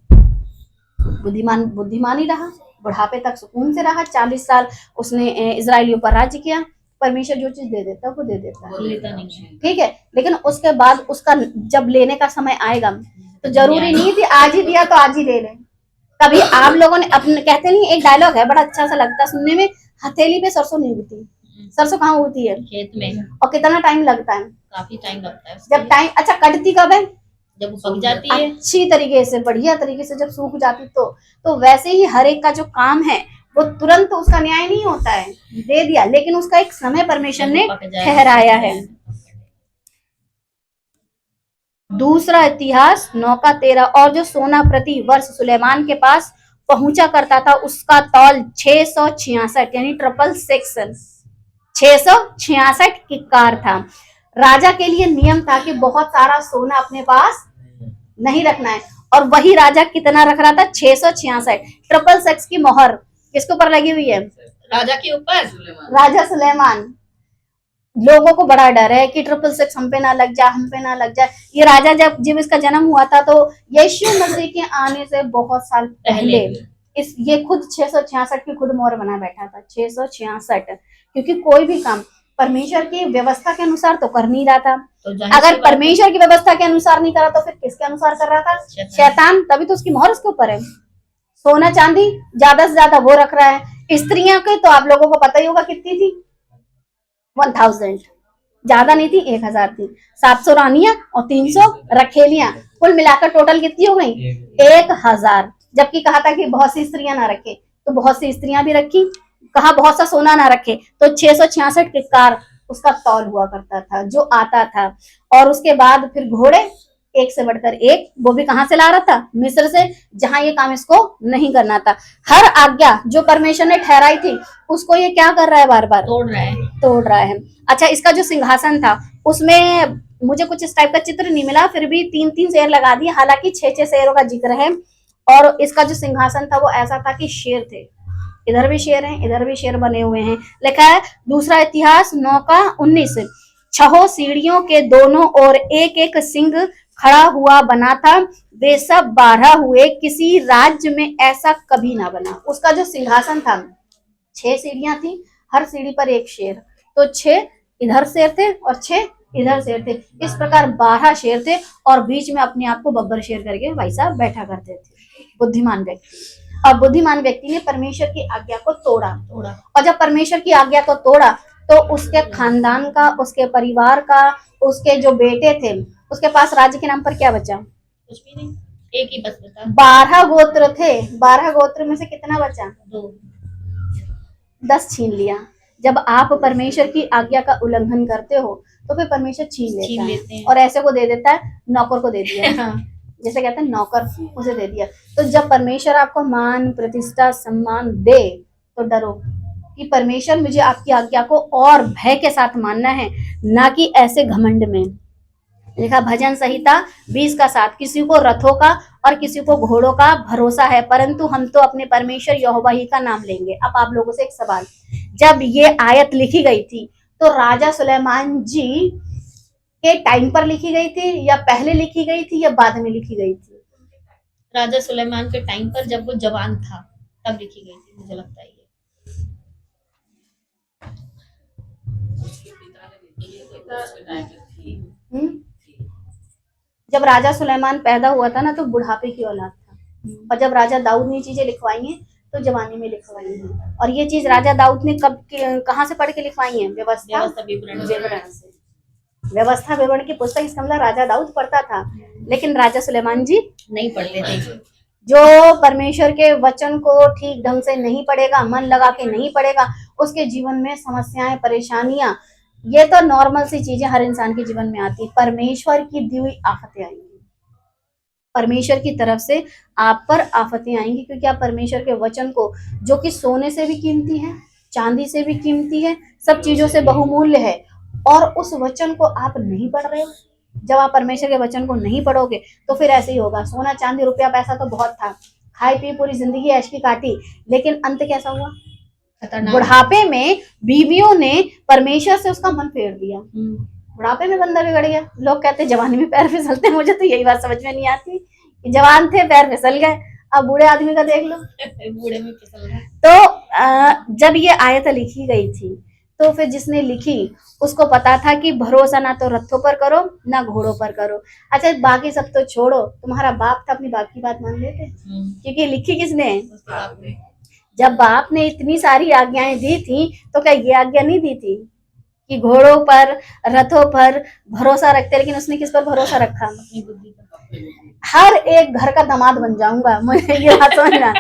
बुद्धिमान ही रहा, बुढ़ापे तक सुकून से रहा, 40 साल उसने इजराइलियों पर राज्य किया। परमेश्वर जो चीज दे देता है वो दे देता है, ठीक है। लेकिन उसके बाद उसका जब लेने का समय आएगा तो जरूरी नहीं थी आज ही दिया तो आज ही ले लें। कभी आप लोगों ने अपने, कहते नहीं, एक डायलॉग है बड़ा अच्छा सा लगता है सुनने में, हथेली पे सरसों नहीं उगती। सरसों कहाँ उगती है? खेत में। और कितना टाइम लगता है? काफी टाइम लगता है। जब टाइम, अच्छा कटती कब है? जब वो पक जाती है अच्छी तरीके से, बढ़िया तरीके से जब सूख जाती तो वैसे ही हर एक का जो काम है वो तुरंत तो उसका न्याय नहीं होता है, दे दिया, लेकिन उसका एक समय परमेश्वर ने ठहराया है। दूसरा इतिहास 9:13, और जो सोना प्रति वर्ष सुलेमान के पास पहुंचा करता था उसका तौल 666 यानी 666 किक्कार था। राजा के लिए नियम था कि बहुत सारा सोना अपने पास नहीं रखना है, और वही राजा कितना रख रहा था? 666। 666 की मोहर किसके ऊपर लगी हुई है? राजा के ऊपर, राजा सुलेमान। लोगों को बड़ा डर है कि 666 हम पे ना लग जाए, हम पे ना लग जाए। ये राजा जब इसका जन्म हुआ था तो यीशु मसीह के आने से बहुत साल पहले ये खुद 666 की खुद मोहर बना बैठा था, 666, क्योंकि कोई भी काम परमेश्वर की व्यवस्था के अनुसार तो कर नहीं रहा था। तो अगर परमेश्वर की व्यवस्था के अनुसार नहीं करा तो फिर किसके अनुसार कर रहा था? शैतान। तभी तो उसकी मोहर उसके ऊपर है। सोना चांदी ज्यादा से ज्यादा वो रख रहा है। स्त्रियां के तो आप लोगों को पता ही होगा कितनी थी, 1000, ज्यादा नहीं थी, 1000 थी। 700 रानियां और 300 रखेलियां, कुल मिलाकर टोटल कितनी हो गई? 1000। जबकि कहा था कि बहुत सी स्त्रियां ना रखे, तो बहुत सी स्त्रियां भी रखी। कहा बहुत सा सोना ना रखे, तो 666 किक्कार उसका तौल हुआ करता था जो आता था। और उसके बाद फिर घोड़े एक से बढ़कर एक, वो भी कहां से ला रहा था? मिस्र से, जहां ये काम इसको नहीं करना था। हर आज्ञा जो परमेश्वर ने ठहराई थी उसको ये क्या कर रहा है? बार बार तोड़ रहा है। अच्छा, इसका जो सिंहासन था उसमें मुझे कुछ इस टाइप का चित्र नहीं मिला, फिर भी 3-3 शेर लगा दिए, हालांकि 6-6 शेरों का जिक्र है। और इसका जो सिंहासन था वो ऐसा था कि शेर थे, इधर भी शेर हैं, इधर भी शेर बने हुए हैं। लिखा है दूसरा इतिहास 9:19, 6 सीढ़ियों के दोनों ओर एक एक सिंह खड़ा हुआ बना था, वे सब 12 हुए, किसी राज्य में ऐसा कभी ना बना। उसका जो सिंहासन था, 6 सीढ़ियां थी, हर सीढ़ी पर एक शेर, तो 6 इधर शेर थे और 6 इधर शेर थे। इस प्रकार 12 शेर थे, और बीच में अपने आप को बब्बर शेर करके भाई साहब बैठा करते थे बुद्धिमान व्यक्ति। और बुद्धिमान व्यक्ति ने परमेश्वर की आज्ञा को तोड़ा। और जब परमेश्वर की आज्ञा को तोड़ा तो उसके खानदान का, उसके परिवार का, उसके जो बेटे थे, उसके पास राज्य के नाम पर क्या बचा? कुछ भी नहीं, एक ही बस बचा। 12 गोत्र थे, 12 गोत्र में से कितना बचा? 2, 10 छीन लिया। जब आप परमेश्वर की आज्ञा का उल्लंघन करते हो तो फिर परमेश्वर छीन छीन लेता लेते है हैं। और ऐसे को दे देता है, नौकर को दे दिया हाँ। जैसे कहते हैं नौकर, उसे दे दिया। तो जब परमेश्वर आपको मान, प्रतिष्ठा, सम्मान दे तो डरो कि परमेश्वर मुझे आपकी आज्ञा को और भय के साथ मानना है, ना कि ऐसे घमंड में। लिखा भजन संहिता 20 का 7, किसी को रथों का और किसी को घोड़ों का भरोसा है, परंतु हम तो अपने परमेश्वर यहोवा ही का नाम लेंगे। अब आप लोगों से एक सवाल, जब ये आयत लिखी गई थी तो राजा सुलेमान जी के टाइम पर लिखी गई थी या पहले लिखी गई थी या बाद में लिखी गई थी? राजा सुलेमान के टाइम पर जब वो जवान था तब लिखी गई थी, मुझे लगता है ये। जब राजा सुलेमान पैदा हुआ था ना तो बुढ़ापे की औलाद था, और जब राजा दाऊद ने चीजें लिखवाई हैं तो जवानी में लिखवाई हैं। और ये चीज राजा दाऊद ने कब कहाँ से पढ़ के लिखवाई है? व्यवस्था विवरण से। व्यवस्था विवरण की पुस्तक इसका मतलब राजा दाऊद पढ़ता था, लेकिन राजा सुलेमान जी नहीं पढ़ते थे। जो परमेश्वर के वचन को ठीक ढंग से नहीं पढ़ेगा, मन लगा के नहीं पढ़ेगा, उसके जीवन में समस्याएं, परेशानियां, ये तो नॉर्मल सी चीजें हर इंसान के जीवन में आती। परमेश्वर की दी हुई आफतें आएंगी, परमेश्वर की तरफ से आप पर आफतें आएंगी, क्योंकि आप परमेश्वर के वचन को, जो कि सोने से भी कीमती है, चांदी से भी कीमती है, सब चीजों से बहुमूल्य है, और उस वचन को आप नहीं पढ़ रहे हो। जब आप परमेश्वर के वचन को नहीं पढ़ोगे तो फिर ऐसे ही होगा। सोना चांदी रुपया पैसा तो बहुत था, खाई पी पूरी जिंदगी ऐश की काटी, लेकिन अंत कैसा हुआ? बुढ़ापे में बीवियों ने परमेश्वर से उसका मन फेर दिया। बुढ़ापे में बंदा बिगड़ गया। लोग कहते जवानी में पैर फिसलते हैं, मुझे तो यही बात समझ में नहीं आती कि जवान थे पैर फिसल गए, अब बूढ़े आदमी का देख लो। बूढ़े में फिसल गए। तो जब ये आयत लिखी गई थी तो फिर जिसने लिखी उसको पता था कि भरोसा ना तो रथों पर करो ना घोड़ों पर करो। अच्छा बाकी सब तो छोड़ो, तुम्हारा बाप था, अपनी बाप की बात मान लेते, क्योंकि लिखी किसने? जब बाप ने इतनी सारी आज्ञाएं दी थी तो क्या ये आज्ञा नहीं दी थी कि घोड़ों पर, रथों पर भरोसा रखते, लेकिन उसने किस पर भरोसा रखा? अपनी बुद्धि पर। हर एक घर का दामाद बन जाऊंगा, मुझे ये बात समझना,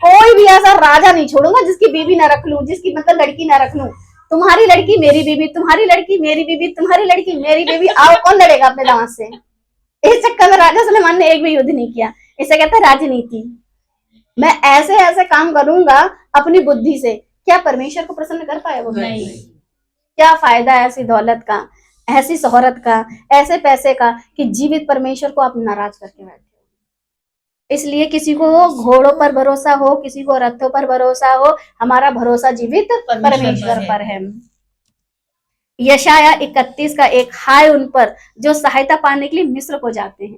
कोई भी ऐसा राजा नहीं छोड़ूंगा जिसकी बीवी ना रख लूं, जिसकी मतलब लड़की ना रख लूं। तुम्हारी लड़की मेरी बीवी, तुम्हारी लड़की मेरी बीवी, तुम्हारी लड़की मेरी बीवी, आओ कौन लड़ेगा अपने दामाद से? इस चक्कर में राजा सुलेमान ने एक भी युद्ध नहीं किया। इसे कहते हैं राजनीति। मैं ऐसे ऐसे काम करूंगा अपनी बुद्धि से, क्या परमेश्वर को प्रसन्न कर पाए वो? नहीं। क्या फायदा है ऐसी दौलत का, ऐसी शोहरत का, ऐसे पैसे का, कि जीवित परमेश्वर को आप नाराज करके बैठे हो। इसलिए किसी को घोड़ों पर भरोसा हो, किसी को रथों पर भरोसा हो, हमारा भरोसा जीवित परमेश्वर पर है। यशाया 31 का 1, हाय उन पर जो सहायता पाने के लिए मिस्र को जाते हैं।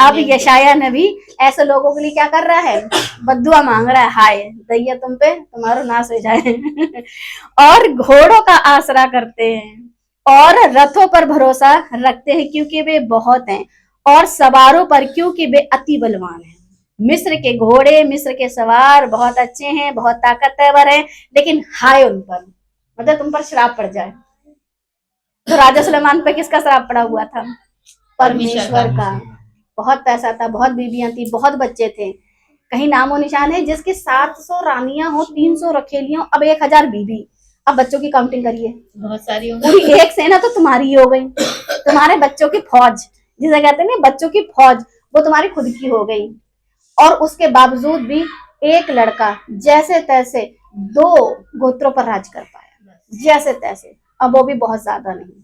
अब यशाया नबी ऐसे लोगों के लिए क्या कर रहा है? बद्दुआ मांग रहा है, हाय दैया तुम पे, तुम्हारा नाश हो जाए। और घोड़ों का आसरा करते हैं और रथों पर भरोसा रखते हैं क्योंकि वे बहुत हैं, और सवारों पर क्योंकि वे अति बलवान हैं। मिस्र के घोड़े, मिस्र के सवार बहुत अच्छे हैं, बहुत ताकतवर हैं, लेकिन हाय उन पर, मतलब तुम पर श्राप पड़ जाए। तो राजा सुलेमान पे किसका श्राप पड़ा हुआ था? परमेश्वर का। बहुत पैसा था, बहुत बीबियां थी, बहुत बच्चे थे, कहीं नामो निशान है जिसकी 700 रानियां हो, 300 रखेलियां, अब 1000 बीबी। अब बच्चों की काउंटिंग करिए, बहुत सारी पूरी एक सेना तो तुम्हारी ही हो गई, तुम्हारे बच्चों की फौज, जिसे कहते हैं ना बच्चों की फौज, वो तुम्हारी खुद की हो गई। और उसके बावजूद भी एक लड़का जैसे तैसे 2 गोत्रों पर राज कर पाया, जैसे तैसे, अब वो भी बहुत ज्यादा नहीं,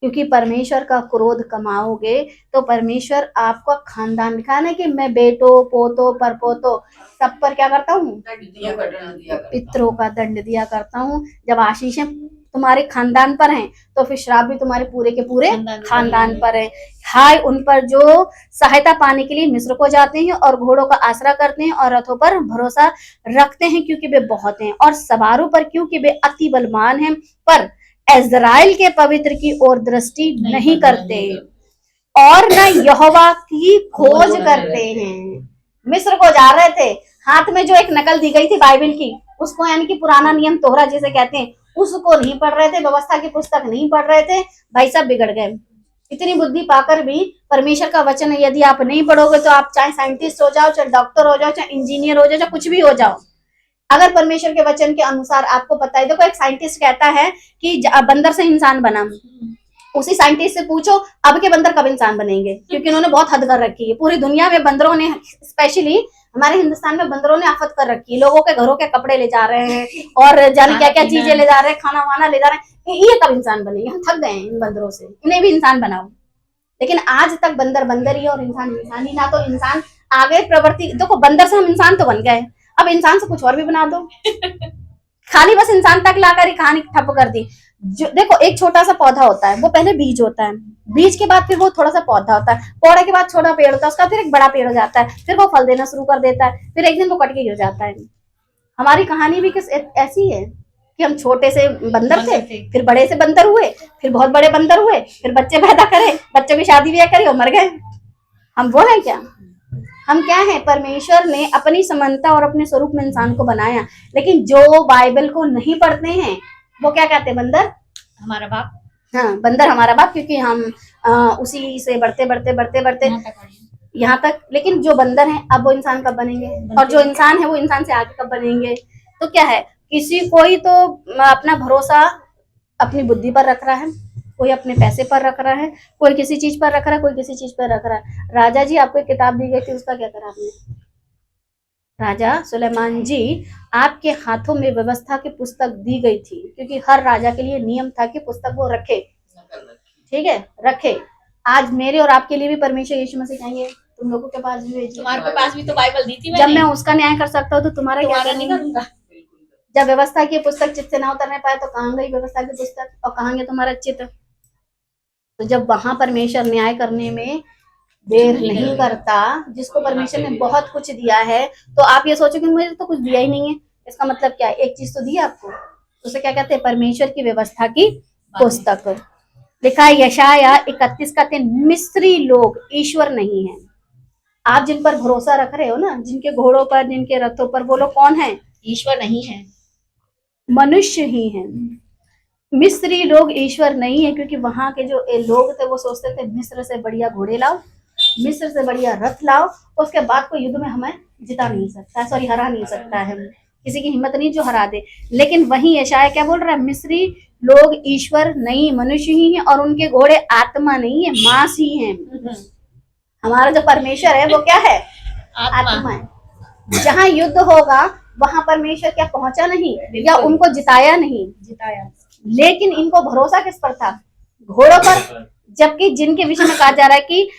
क्योंकि परमेश्वर का क्रोध कमाओगे तो परमेश्वर आपका खानदान दिखाना है कि मैं बेटो, पोतो, परपोतो सब पर क्या करता हूँ? पितरों का दंड दिया करता हूँ। जब आशीषें तुम्हारे खानदान पर हैं तो फिर श्राप भी तुम्हारे पूरे के पूरे खानदान पर है। हाय उन पर जो सहायता पाने के लिए मिस्र को जाते हैं और घोड़ों का आसरा करते हैं और रथों पर भरोसा रखते हैं क्योंकि वे बहुत हैं, और सवारों पर क्योंकि वे अति बलवान हैं, पर इज़राइल के पवित्र की ओर दृष्टि नहीं करते और न यहोवा की खोज करते हैं। मिस्र को जा रहे थे, हाथ में जो एक नकल दी गई थी बाइबल की, उसको यानी कि पुराना नियम तोहरा जिसे कहते हैं, उसको नहीं पढ़ रहे थे, व्यवस्था की पुस्तक नहीं पढ़ रहे थे, भाई साहब बिगड़ गए। इतनी बुद्धि पाकर भी परमेश्वर का वचन यदि आप नहीं पढ़ोगे तो आप चाहे साइंटिस्ट हो जाओ, चाहे डॉक्टर हो जाओ, चाहे इंजीनियर हो जाओ, चाहे कुछ भी हो जाओ, अगर परमेश्वर के वचन के अनुसार आपको पता है, देखो एक साइंटिस्ट कहता है कि बंदर से इंसान बना, उसी साइंटिस्ट से पूछो अब के बंदर कब इंसान बनेंगे, क्योंकि उन्होंने बहुत हद कर रखी है। पूरी दुनिया में बंदरों ने, स्पेशली हमारे हिंदुस्तान में बंदरों ने आफत कर रखी है। लोगों के घरों के कपड़े ले जा रहे हैं और जाने क्या क्या चीजें ले जा रहे हैं, खाना वाना ले जा रहे हैं। ये कब इंसान बनेंगे? हम थक गए हैं इन बंदरों से, इन्हें भी इंसान बनाओ। लेकिन आज तक बंदर बंदर ही और इंसान इंसान ही। ना तो इंसान आगे प्रवृत्ति, देखो बंदर से हम इंसान तो बन गए, अब इंसान से कुछ और भी बना दो। खाली बस इंसान तक लाकर ही कहानी ठप कर दी। जो देखो एक छोटा सा पौधा होता है, वो पहले बीज होता है, बीज के बाद फिर वो थोड़ा सा पौधा होता है, पौधे के बाद छोटा पेड़ होता है, उसका फिर एक बड़ा पेड़ हो जाता है, फिर वो फल देना शुरू कर देता है, फिर एक दिन वो कट के गिर जाता है। हमारी कहानी भी किस ऐसी है कि हम छोटे से बंदर थे, फिर बड़े से बंदर हुए, फिर बहुत बड़े बंदर हुए, फिर बच्चे पैदा करे, बच्चों की शादी ब्याह करी और मर गए। हम वो हैं क्या? हम क्या है? परमेश्वर ने अपनी समानता और अपने स्वरूप में इंसान को बनाया, लेकिन जो बाइबल को नहीं पढ़ते हैं वो क्या कहते हैं? बंदर हमारा बाप। हाँ, बंदर हमारा बाप, क्योंकि हम उसी से बढ़ते बढ़ते बढ़ते बढ़ते यहाँ तक। लेकिन जो बंदर हैं अब वो इंसान कब बनेंगे? और जो इंसान है वो इंसान से आगे कब बनेंगे? तो क्या है, कोई तो अपना भरोसा अपनी बुद्धि पर रख रहा है, कोई अपने पैसे पर रख रहा है, कोई किसी चीज पर रख रहा है, कोई किसी चीज पर रख रहा है। राजा जी, आपको एक किताब दी गई थी, उसका क्या करा आपने? राजा सुलेमान जी, आपके हाथों में व्यवस्था की पुस्तक दी गई थी, क्योंकि हर राजा के लिए नियम था कि पुस्तक वो रखे, ठीक है, रखे। आज मेरे और आपके लिए भी परमेश्वर यीशु मसीह कहेंगे तुम लोगों के पास भी भेजिए। तुम्हारे पास भी तो बाइबल दी थी जब मैं उसका न्याय कर सकता हूँ तो तुम्हारा क्या नहीं करूंगा। जब व्यवस्था की पुस्तक चित्त से ना उतरने पाए तो कहाँ गई व्यवस्था की पुस्तक और कहाँ गया तुम्हारा चित्त? तो जब वहां परमेश्वर न्याय करने में देर नहीं करता, जिसको परमेश्वर ने बहुत कुछ दिया है, तो आप ये सोचो कि मुझे तो कुछ दिया ही नहीं है, इसका मतलब क्या है? एक चीज तो दी आपको, उसे क्या कहते हैं? परमेश्वर की व्यवस्था की पुस्तक। लिखा है यशाया 31 का 3, मिस्री लोग ईश्वर नहीं है। आप जिन पर भरोसा रख रहे हो ना, जिनके घोड़ों पर, जिनके रथों पर, वो लोग कौन है? ईश्वर नहीं है, मनुष्य ही है। मिस्री लोग ईश्वर नहीं है, क्योंकि वहां के जो लोग थे वो सोचते थे मिस्र से बढ़िया घोड़े लाओ, मिस्र से बढ़िया रथ लाओ, उसके बाद कोई युद्ध में हमें जिता नहीं सकता, सॉरी हरा नहीं सकता है, किसी की हिम्मत नहीं जो हरा दे। लेकिन वहीं यशाया क्या बोल रहा है? मिस्री लोग ईश्वर नहीं, मनुष्य ही है, और उनके घोड़े आत्मा नहीं है, मांस ही है। हमारा जो परमेश्वर है वो क्या है? आत्मा है। जहाँ युद्ध होगा वहां परमेश्वर क्या पहुंचा नहीं, या उनको जिताया नहीं? जिताया। लेकिन इनको भरोसा किस पर था? घोड़ों पर। जबकि जिनके विषय में कहा जा रहा है कि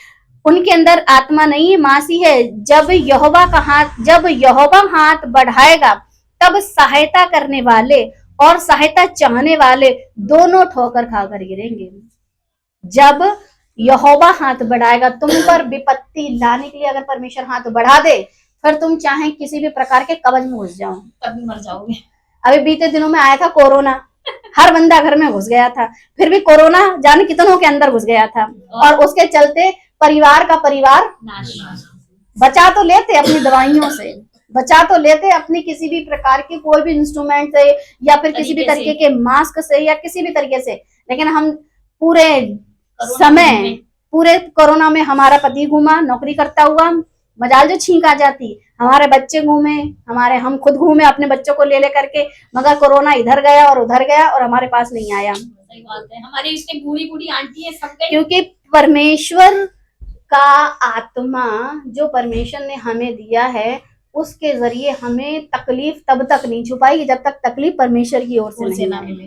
उनके अंदर आत्मा नहीं है, मांसी है। जब यहोवा हाथ बढ़ाएगा तब सहायता करने वाले और सहायता चाहने वाले दोनों ठोकर खाकर गिरेंगे। जब यहोवा हाथ बढ़ाएगा तुम पर विपत्ति लाने के लिए, अगर परमेश्वर हाथ बढ़ा दे, फिर तुम चाहे किसी भी प्रकार के कवच में घुस जाओ, तभी मर जाओगे। अभी बीते दिनों में आया था कोरोना, हर बंदा घर में घुस गया था, फिर भी कोरोना जाने कितनों के अंदर घुस गया था, और उसके चलते परिवार का परिवार बचा तो लेते अपनी दवाइयों से, बचा तो लेते अपनी किसी भी प्रकार की कोई भी इंस्ट्रूमेंट से, या फिर किसी भी तरीके के मास्क से, या किसी भी तरीके से। लेकिन हम पूरे कोरोना में हमारा पति घूमा नौकरी करता हुआ, मजाल जो छींक आ जाती, हमारे बच्चे घूमे, हम खुद घूमे अपने बच्चों को ले करके, मगर कोरोना इधर गया और उधर गया और हमारे पास नहीं आया। सही बात है। हमारी इसमें बूढ़ी बूढ़ी आंटी है सब, क्योंकि परमेश्वर का आत्मा जो परमेश्वर ने हमें दिया है, उसके जरिए हमें तकलीफ तब तक नहीं छुपाएगी जब तक तकलीफ परमेश्वर की ओर से नहीं ना मिले।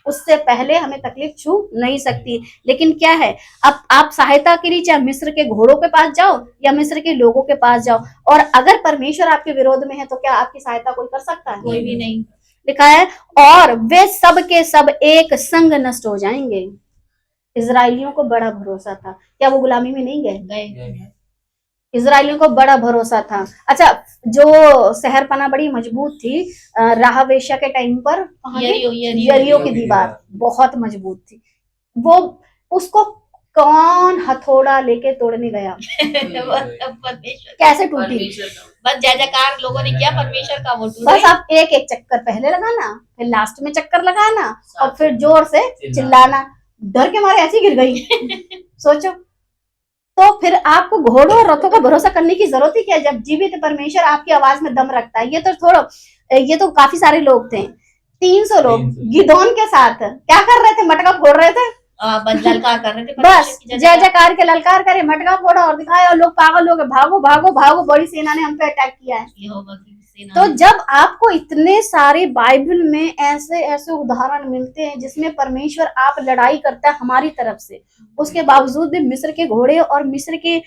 उससे पहले हमें तकलीफ छू नहीं सकती। लेकिन क्या है, अब आप सहायता के लिए चाहे मिस्र के घोड़ों के पास जाओ या मिस्र के लोगों के पास जाओ, और अगर परमेश्वर आपके विरोध में है तो क्या आपकी सहायता कोई कर सकता है? कोई भी नहीं। लिखा है और वे सब के सब एक संग नष्ट हो जाएंगे। इजराइलियों को बड़ा भरोसा था, क्या वो गुलामी में नहीं गए? इजराइलियों को बड़ा भरोसा था। अच्छा, जो शहरपना बड़ी मजबूत थी, राह वेश्या के टाइम पर यरीहो की दीवार बहुत मजबूत थी, वो उसको कौन हथौड़ा लेके तोड़ने गया? कैसे टूटी? बस जय जयकार लोगों ने किया परमेश्वर का, वो बस आप एक एक चक्कर पहले लगाना, फिर लास्ट में चक्कर लगाना, और फिर जोर से चिल्लाना, डर के मारे ऐसी गिर गई। सोचो, तो फिर आपको घोड़ों और रथों का भरोसा करने की जरूरत ही क्या है, जब जीवित परमेश्वर आपकी आवाज में दम रखता है। ये तो काफी सारे लोग थे, 300 लोग गिदोन के साथ क्या कर रहे थे, मटका फोड़ रहे थे, बस ललकार कर रहे थे बस परमेश्वर की जय जयकार के ललकार करे, मटका फोड़ा और दिखाया, और लोग पागल हो गए, भागो भागो भागो, बड़ी सेना ने हम पे अटैक किया है। यहोवा की सेना तो जब आपको इतने सारे बाइबल में ऐसे ऐसे उदाहरण मिलते हैं जिसमें परमेश्वर आप लड़ाई करता है हमारी तरफ से, उसके बावजूद भी मिस्र के घोड़े और मिस्र के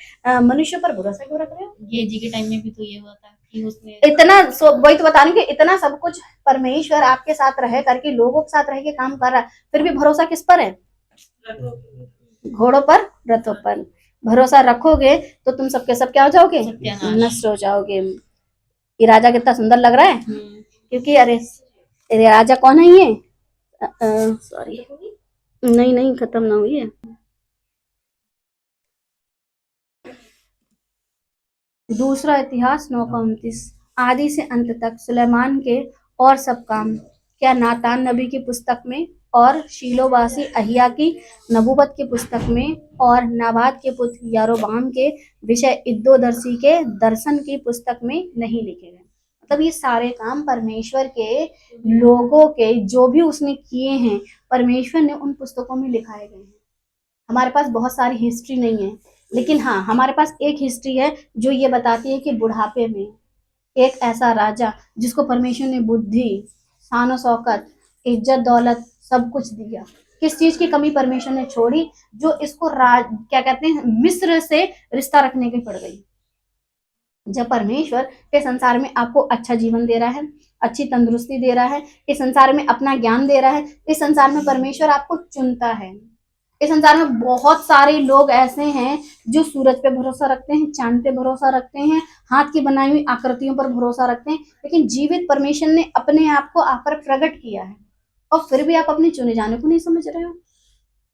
मनुष्यों पर भरोसा क्यों रख रहे हो? ये जी के टाइम में भी तो ये हुआ था कि उसने इतना वही तो बता रही हूँ कि इतना सब कुछ परमेश्वर आपके साथ रह करके, लोगों के साथ रह के काम कर रहा है, फिर भी भरोसा किस पर है? घोड़ों पर, रथों पर भरोसा रखोगे तो तुम सबके सब क्या हो जाओगे? सत्यानाश। नष्ट हो जाओगे। ये राजा कितना सुंदर लग रहा है, क्योंकि अरे राजा कौन है ये? सॉरी, नहीं खत्म ना हुई है। दूसरा इतिहास 9:29, आदि से अंत तक सुलेमान के और सब काम, क्या नातान नबी की पुस्तक में और शीलोवासी अहिया की नबूवत की पुस्तक में और नाबाद के पुत्र यारोबाम के विषय इद्दोदर्शी के दर्शन की पुस्तक में नहीं लिखे गए? मतलब ये सारे काम परमेश्वर के लोगों के जो भी उसने किए हैं, परमेश्वर ने उन पुस्तकों में लिखाए गए हैं। हमारे पास बहुत सारी हिस्ट्री नहीं है, लेकिन हाँ हमारे पास एक हिस्ट्री है जो ये बताती है कि बुढ़ापे में एक ऐसा राजा जिसको परमेश्वर ने बुद्धि, शान शौकत, इज्जत दौलत सब कुछ दिया, किस चीज की कमी परमेश्वर ने छोड़ी? जो इसको क्या कहते हैं, मिस्र से रिश्ता रखने की पड़ गई। जब परमेश्वर के संसार में आपको अच्छा जीवन दे रहा है, अच्छी तंदुरुस्ती दे रहा है, इस संसार में अपना ज्ञान दे रहा है, इस संसार में परमेश्वर आपको चुनता है। इस संसार में बहुत सारे लोग ऐसे हैं जो सूरज पे भरोसा रखते हैं, चांद पे भरोसा रखते हैं, हाथ की बनाई हुई आकृतियों पर भरोसा रखते हैं, लेकिन जीवित परमेश्वर ने अपने आप को आप पर प्रकट किया है, और फिर भी आप अपने चुने जाने को नहीं समझ रहे हो।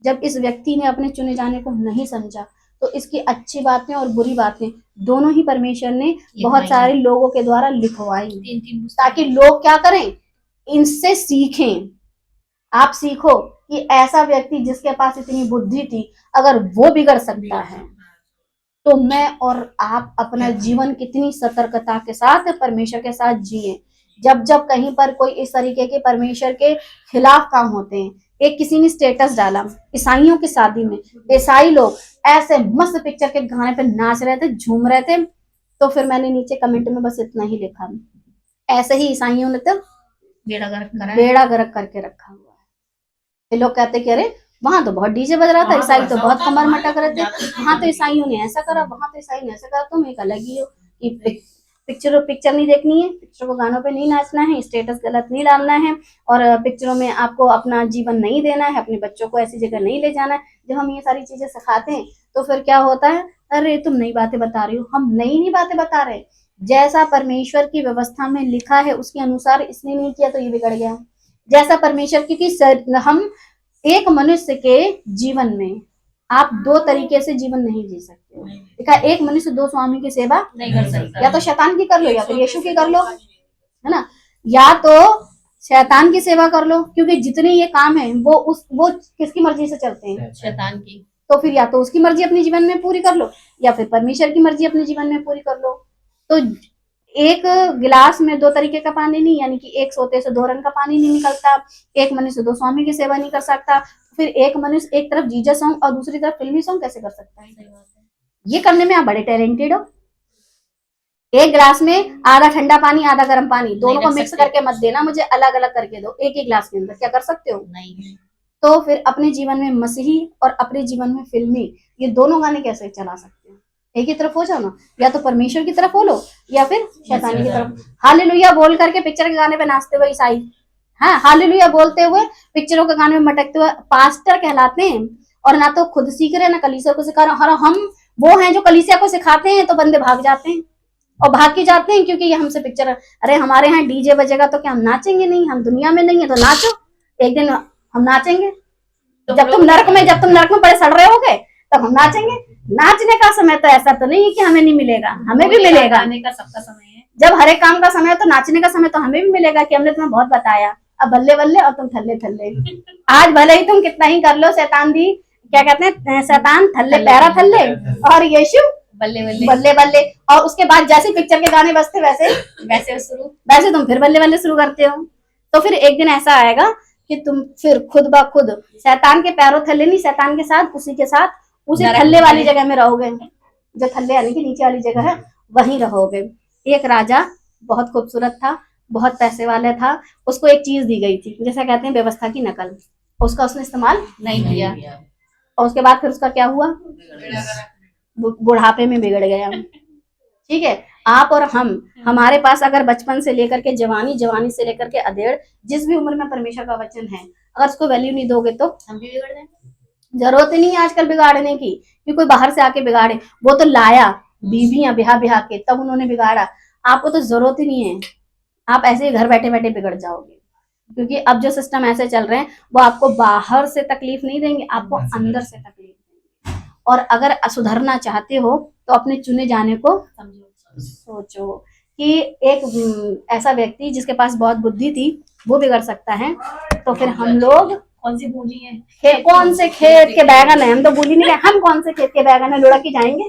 जब इस व्यक्ति ने अपने चुने जाने को नहीं समझा, तो इसकी अच्छी बातें और बुरी बातें दोनों ही परमेश्वर ने बहुत सारे लोगों के द्वारा लिखवाई, ताकि लोग क्या करें, इनसे सीखें। आप सीखो कि ऐसा व्यक्ति जिसके पास इतनी बुद्धि थी, अगर वो बिगड़ सकता है, तो मैं और आप अपना जीवन कितनी सतर्कता के साथ परमेश्वर के साथ जिए। जब जब कहीं पर कोई इस तरीके के परमेश्वर के खिलाफ काम होते हैं, एक किसी ने स्टेटस डाला ईसाइयों की शादी में, ईसाई लोग ऐसे मस्त पिक्चर के गाने पे नाच रहे थे, झूम रहे थे, तो फिर मैंने नीचे कमेंट में बस इतना ही लिखा, ऐसे ही ईसाइयों ने तो बेड़ा गर्क करके रखा हुआ है। लोग कहते कि अरे वहां तो बहुत डीजे बज रहा था, ईसाई तो बहुत कमर मटक रहे थे, वहां तो ईसाइयों ने ऐसा करा, वहां तो ईसाई ने ऐसा करा। तुम एक अलग ही हो कि पिक्चर नहीं देखनी है, पिक्चर को गानों पे नहीं नाचना है, स्टेटस गलत नहीं डालना है, और पिक्चरों में आपको अपना जीवन नहीं देना है, अपने बच्चों को ऐसी जगह नहीं ले जाना है। जब हम ये सारी चीजें सिखाते हैं तो फिर क्या होता है, अरे तुम नई बातें बता रही हो। हम नई बातें बता रहे हैं, जैसा परमेश्वर की व्यवस्था में लिखा है उसके अनुसार इसने नहीं किया तो ये बिगड़ गया। जैसा परमेश्वर, क्योंकि हम एक मनुष्य के जीवन में आप दो तरीके से जीवन नहीं जी सकते हो। देखा, एक मनुष्य दो स्वामी की सेवा नहीं कर सकता, या तो शैतान की कर लो या फिर यीशु की कर लो, है ना, या तो शैतान की सेवा कर लो, क्योंकि जितने ये काम है वो किसकी मर्जी से चलते हैं, शैतान की। तो फिर या तो उसकी मर्जी अपने जीवन में पूरी कर लो या फिर परमेश्वर की मर्जी अपने जीवन में पूरी कर लो। तो एक गिलास में दो तरीके का पानी नहीं, यानी कि एक सोते से दो रंग का पानी नहीं निकलता। एक मनुष्य दो स्वामी की सेवा नहीं कर सकता, फिर एक मनुष्य एक तरफ जीसस सॉन्ग और दूसरी तरफ फिल्मी सॉन्ग कैसे कर सकता है? ये करने में आप बड़े टैलेंटेड हो। एक गिलास में आधा ठंडा पानी आधा गर्म पानी, दोनों को मिक्स करके मत देना मुझे, अलग अलग करके दो एक ही गिलास के अंदर। क्या कर सकते हो? नहीं। तो फिर अपने जीवन में मसीही और अपने जीवन में फिल्मी, ये दोनों गाने कैसे चला सकते हो? एक ही तरफ हो जाओ ना, या तो परमेश्वर की तरफ हो लो या फिर शैतान की तरफ। हालेलुया बोल करके पिक्चर के गाने पे नाचते हुए ईसाई, हाँ हालेलुया बोलते हुए पिक्चरों के गाने में मटकते हुए पास्टर कहलाते हैं, और ना तो खुद सीख रहे ना कलीसिया को सिखा रहे। और हम वो हैं जो कलीसिया को सिखाते हैं तो बंदे भाग जाते हैं, और भाग के जाते हैं क्योंकि ये हमसे पिक्चर, अरे हमारे यहाँ डीजे बजेगा तो क्या हम नाचेंगे नहीं? हम दुनिया में नहीं है तो नाचो, एक दिन हम नाचेंगे। जब तुम नरक में बड़े सड़ रहे होगे तब हम नाचेंगे। नाचने का समय तो ऐसा तो नहीं है कि हमें नहीं मिलेगा, हमें भी मिलेगा। गाने का सबका समय है, जब हर एक काम का समय है तो नाचने का समय तो हमें भी मिलेगा कि हमने तुम्हें बहुत बताया, अब बल्ले बल्ले और तुम थल्ले थल्ले। आज भले ही तुम कितना ही कर लो शैतान दी क्या कहते हैं, शैतान थल्ले पैरा थल्ले और यीशु बल्ले बल्ले बल्ले बल्ले। और उसके बाद जैसे पिक्चर के गाने बजते वैसे वैसे तुम फिर बल्ले बल्ले शुरू करते हो। तो फिर एक दिन ऐसा आएगा कि तुम फिर खुद ब खुद शैतान के पैरों थल्ले नहीं, शैतान के साथ उसी थल्ले वाली जगह में रहोगे, जो थल्ले यानी कि नीचे वाली जगह है वहीं रहोगे। एक राजा बहुत खूबसूरत था, बहुत पैसे वाले था, उसको एक चीज दी गई थी, जैसा कहते हैं व्यवस्था की नकल, उसका उसने इस्तेमाल नहीं किया। और उसके बाद फिर उसका क्या हुआ, बुढ़ापे में बिगड़ गया। ठीक है, आप और हमारे पास अगर बचपन से लेकर के जवानी, जवानी से लेकर के अधेड़, जिस भी उम्र में परमेश्वर का वचन है, अगर उसको वैल्यू नहीं दोगे तो हम भी बिगड़ जाएंगे। जरूरत ही नहीं है आजकल बिगाड़ने की कि कोई बाहर से आके बिगाड़े। वो तो लाया बीवियां ब्याह के, तब उन्होंने बिगाड़ा। आपको तो जरूरत ही नहीं है, आप ऐसे ही घर बैठे बैठे बिगड़ जाओगे। क्योंकि अब जो सिस्टम ऐसे चल रहे हैं वो आपको बाहर से तकलीफ नहीं देंगे, आपको अंदर से तकलीफ देंगे। और अगर सुधरना चाहते हो तो अपने चुने जाने को सोचो कि एक ऐसा व्यक्ति जिसके पास बहुत बुद्धि थी वो बिगड़ सकता है। तो फिर हम लोग कौन सी पूंजी है, कौन से खेत के बैगन है, हम तो भूल ही नहीं गए, हम कौन से खेत के बैगन है, लुढ़क ही जाएंगे।